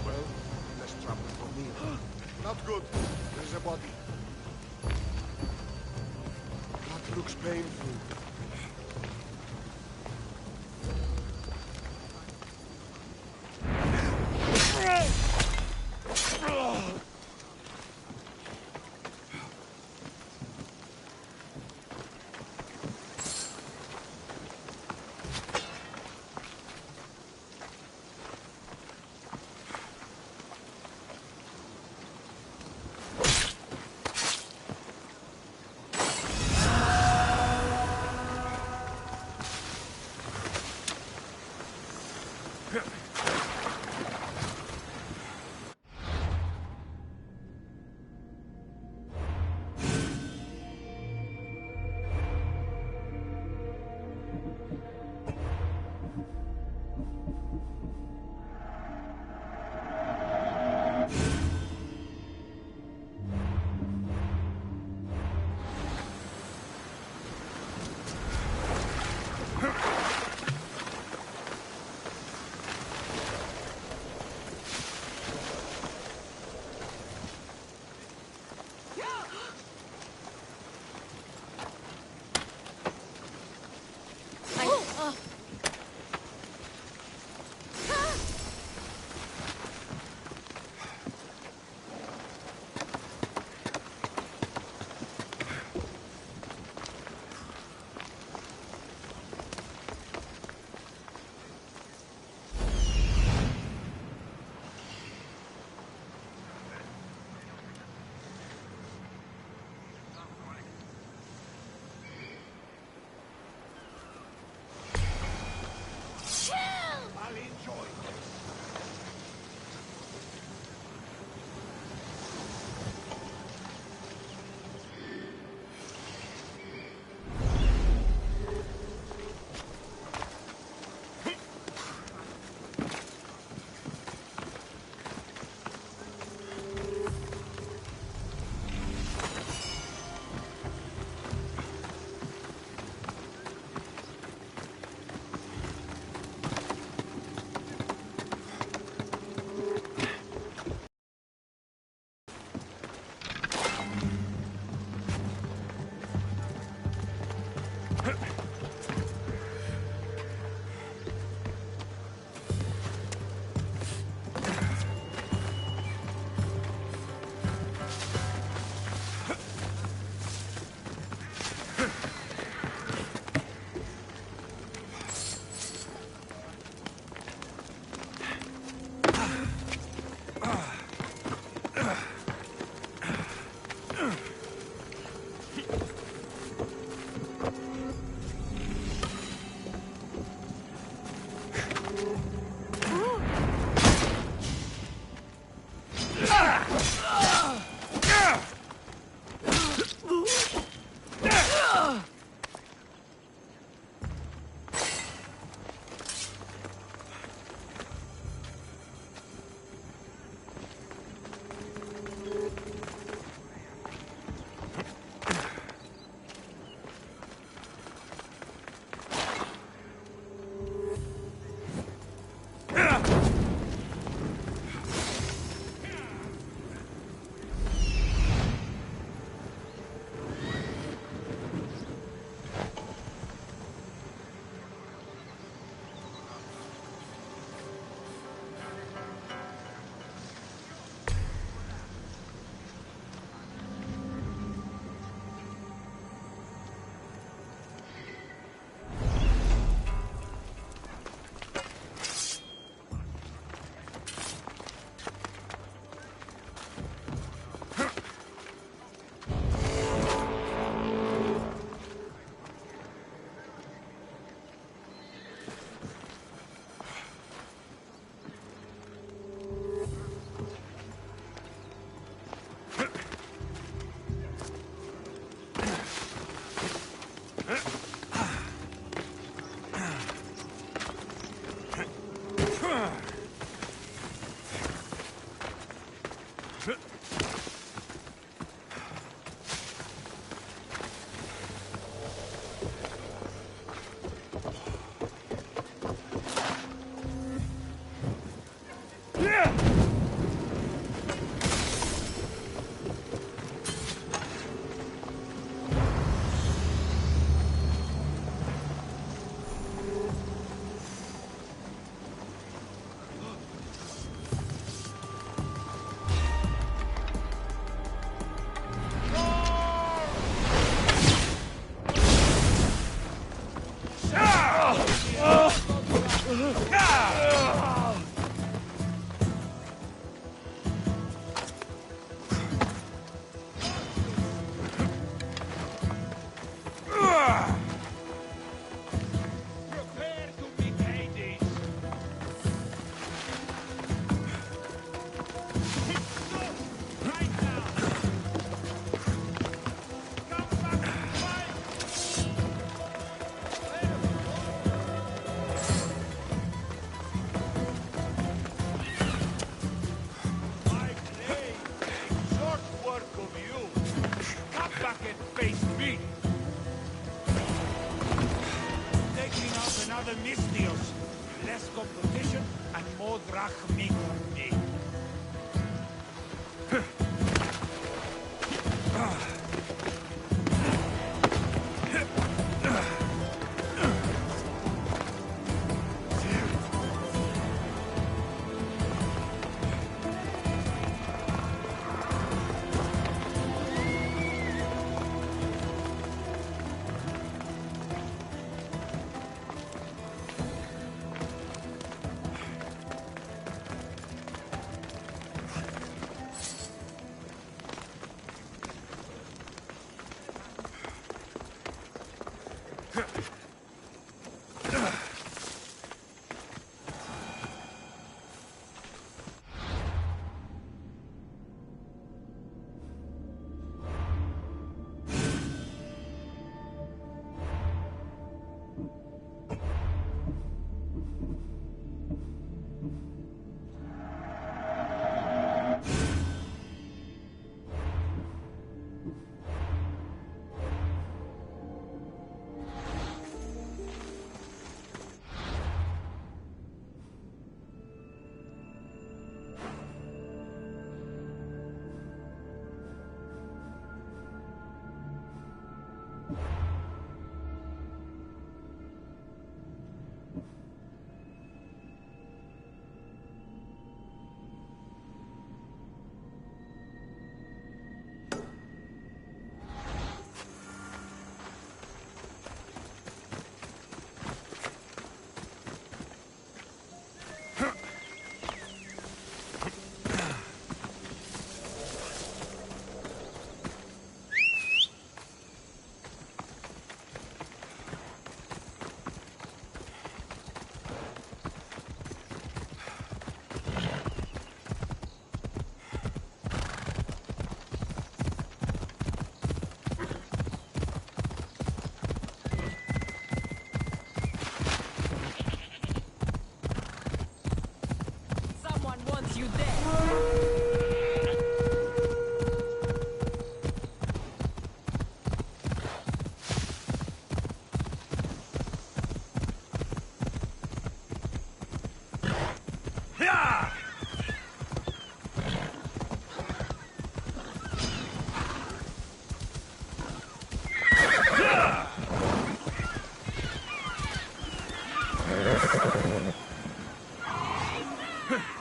Well, less trouble for me. Not good. There's a body. That looks painful.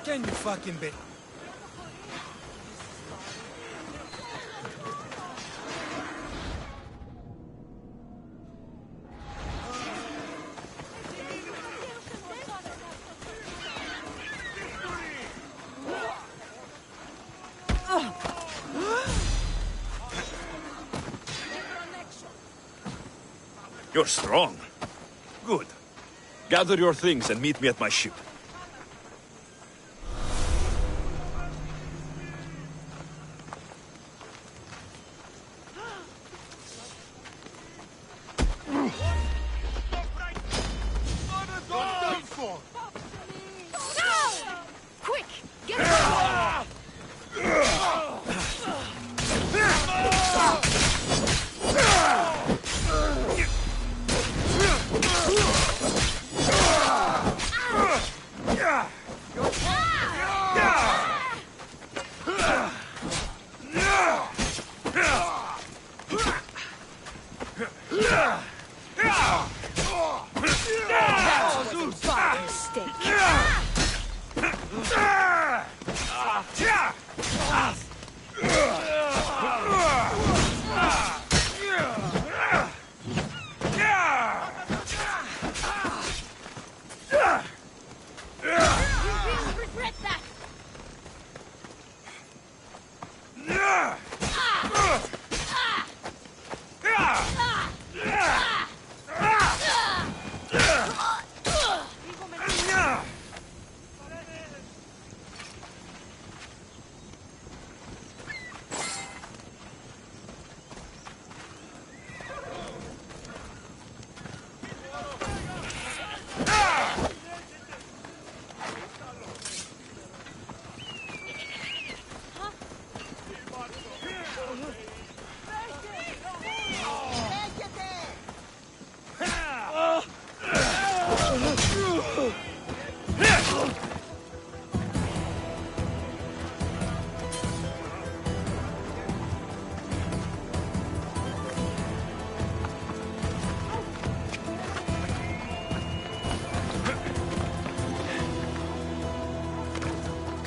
Can you fucking bet? You're strong. Good. Gather your things and meet me at my ship.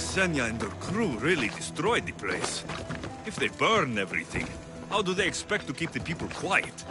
Ksenia and her crew really destroyed the place. If they burn everything, how do they expect to keep the people quiet?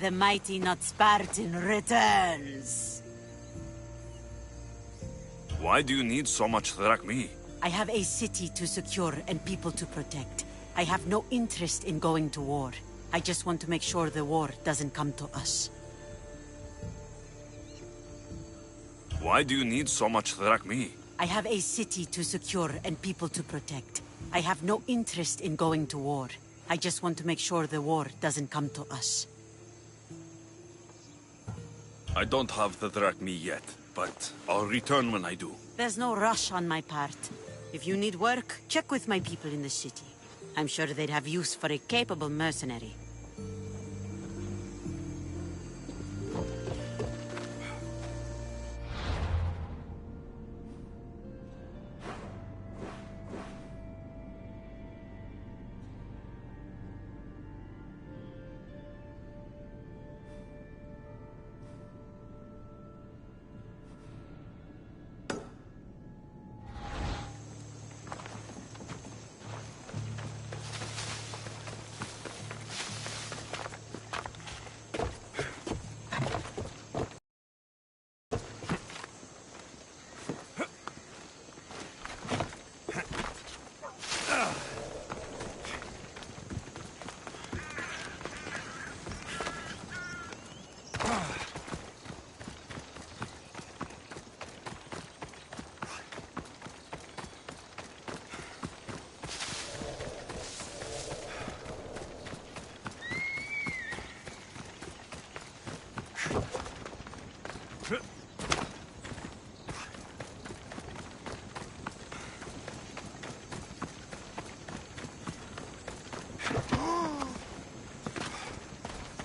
The mighty not Spartan returns. Why do you need so much drachmi? I have a city to secure and people to protect. I have no interest in going to war. I just want to make sure the war doesn't come to us. Why do you need so much drachmi? I have a city to secure and people to protect. I have no interest in going to war. I just want to make sure the war doesn't come to us. I don't have the drachmi yet, but I'll return when I do. There's no rush on my part. If you need work, check with my people in the city. I'm sure they'd have use for a capable mercenary.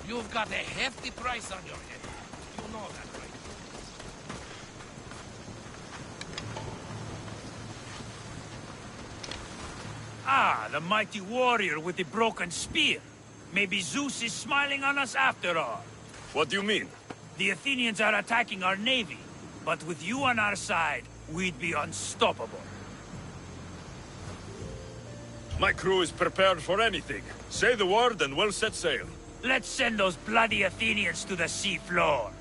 You've got a hefty price on your head. You know that, right? Ah, the mighty warrior with the broken spear. Maybe Zeus is smiling on us after all. What do you mean? The Athenians are attacking our navy, but with you on our side, we'd be unstoppable. My crew is prepared for anything. Say the word and we'll set sail. Let's send those bloody Athenians to the sea floor.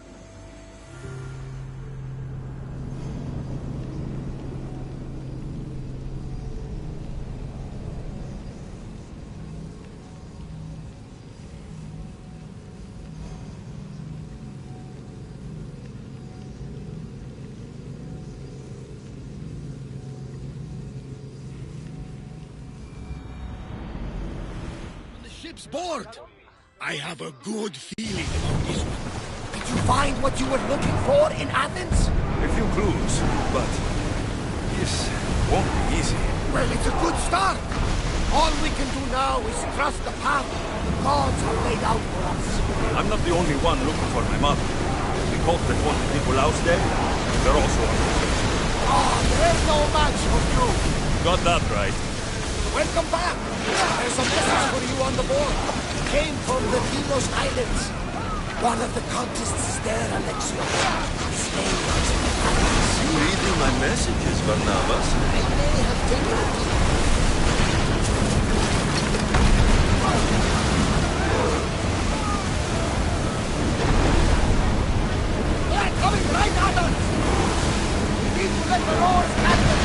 The ship's board. I have a good feeling about this one. Did you find what you were looking for in Athens? A few clues, but this won't be easy. Well, it's a good start. All we can do now is trust the path the gods have laid out for us. I'm not the only one looking for my mother. The cult that wanted Nikolaus dead, they're also on the search. Oh, there's no match for you. Got that right. Welcome back! There's a message for you on the board. Came from the Delos Islands. One of the cultists is there, Alexio. His name was Alex. You reading my messages, Barnabas? I may have taken a peek. They're coming right at us! We need to let the roars catch them!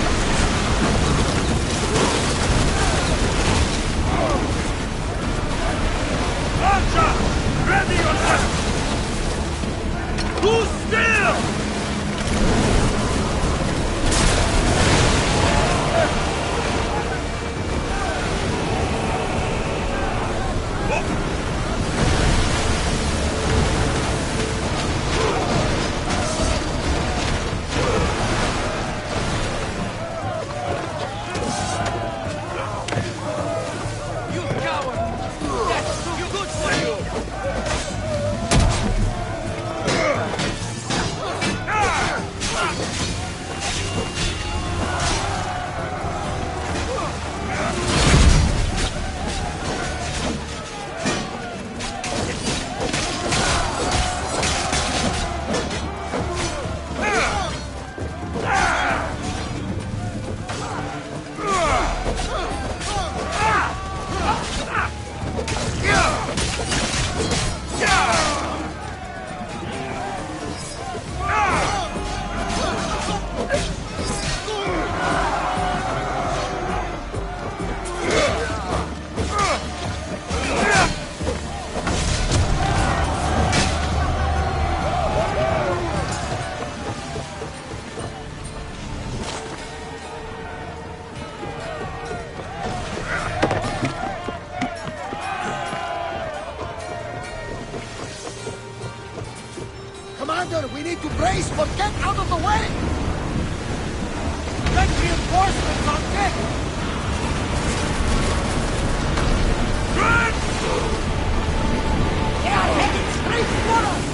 Archer! Ready yourself! Who's still? Commander, we need to brace, but get out of the way! Get reinforcements on deck! They are heading straight for us!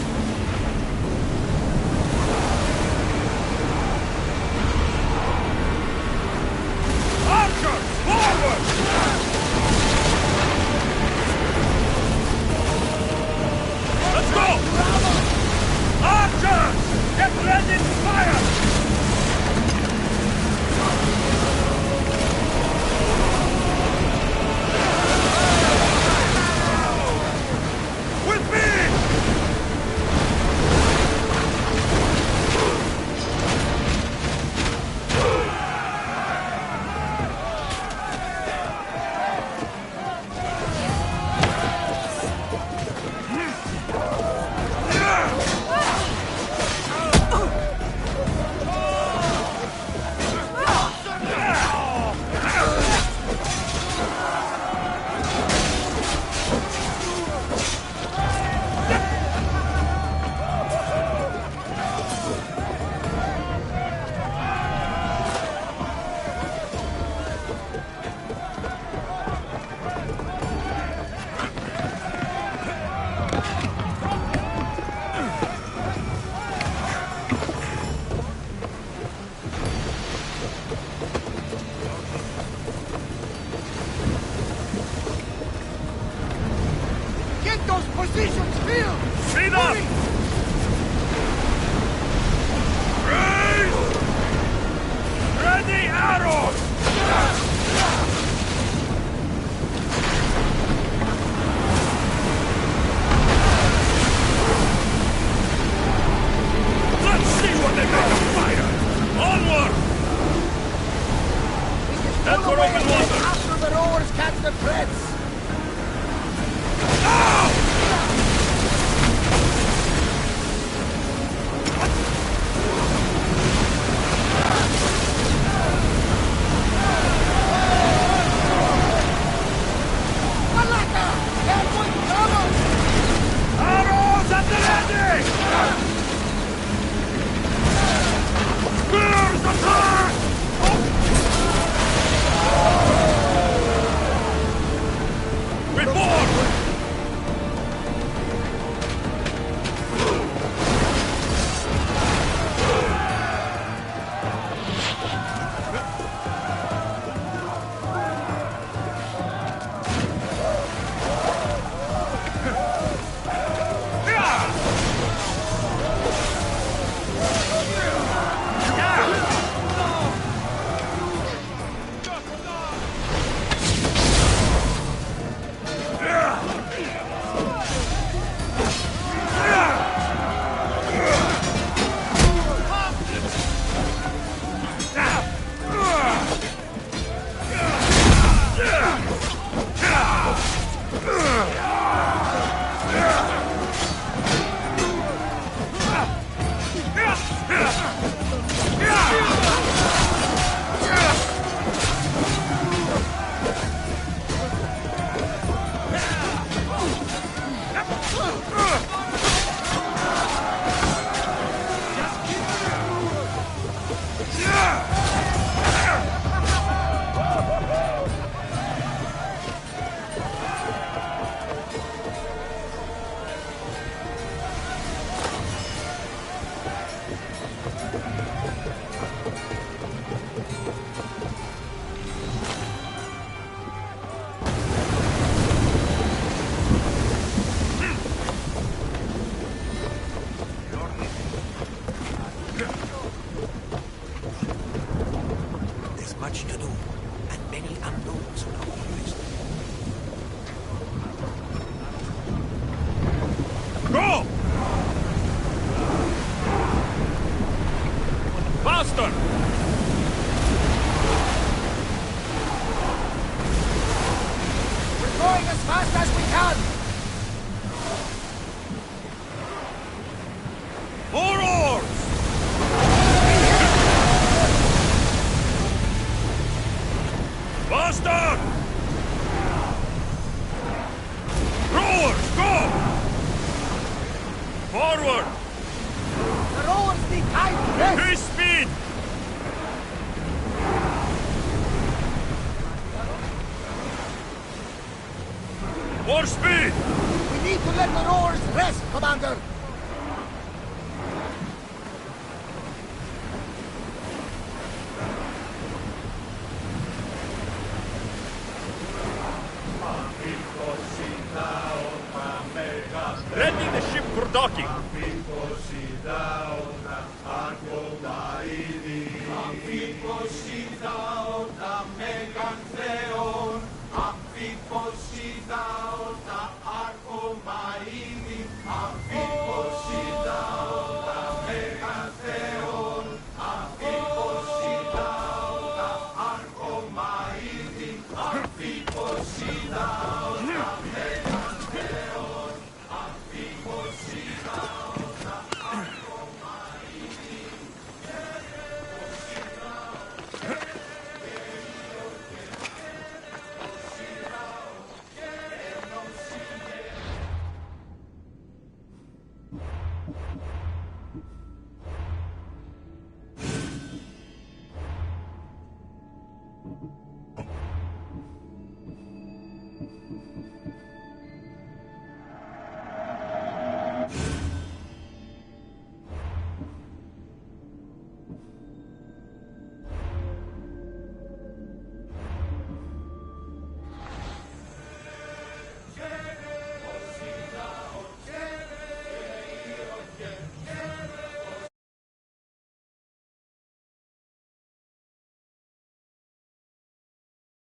Archers, forward! Let's go! Archers! Get ready to fire! With me! Positions filled! Speed up! Raise! Ready arrows! Let's see what they make of fire! Onward! Head for open water! After the rowers catch the threats! Arrows at the ready! Spears attack! going as fast as we can! More oars! Faster! Rowers, go! Forward! The rowers need time to rest! Increase speed! More speed! We need to let the rowers rest, Commander! Ready the ship for docking!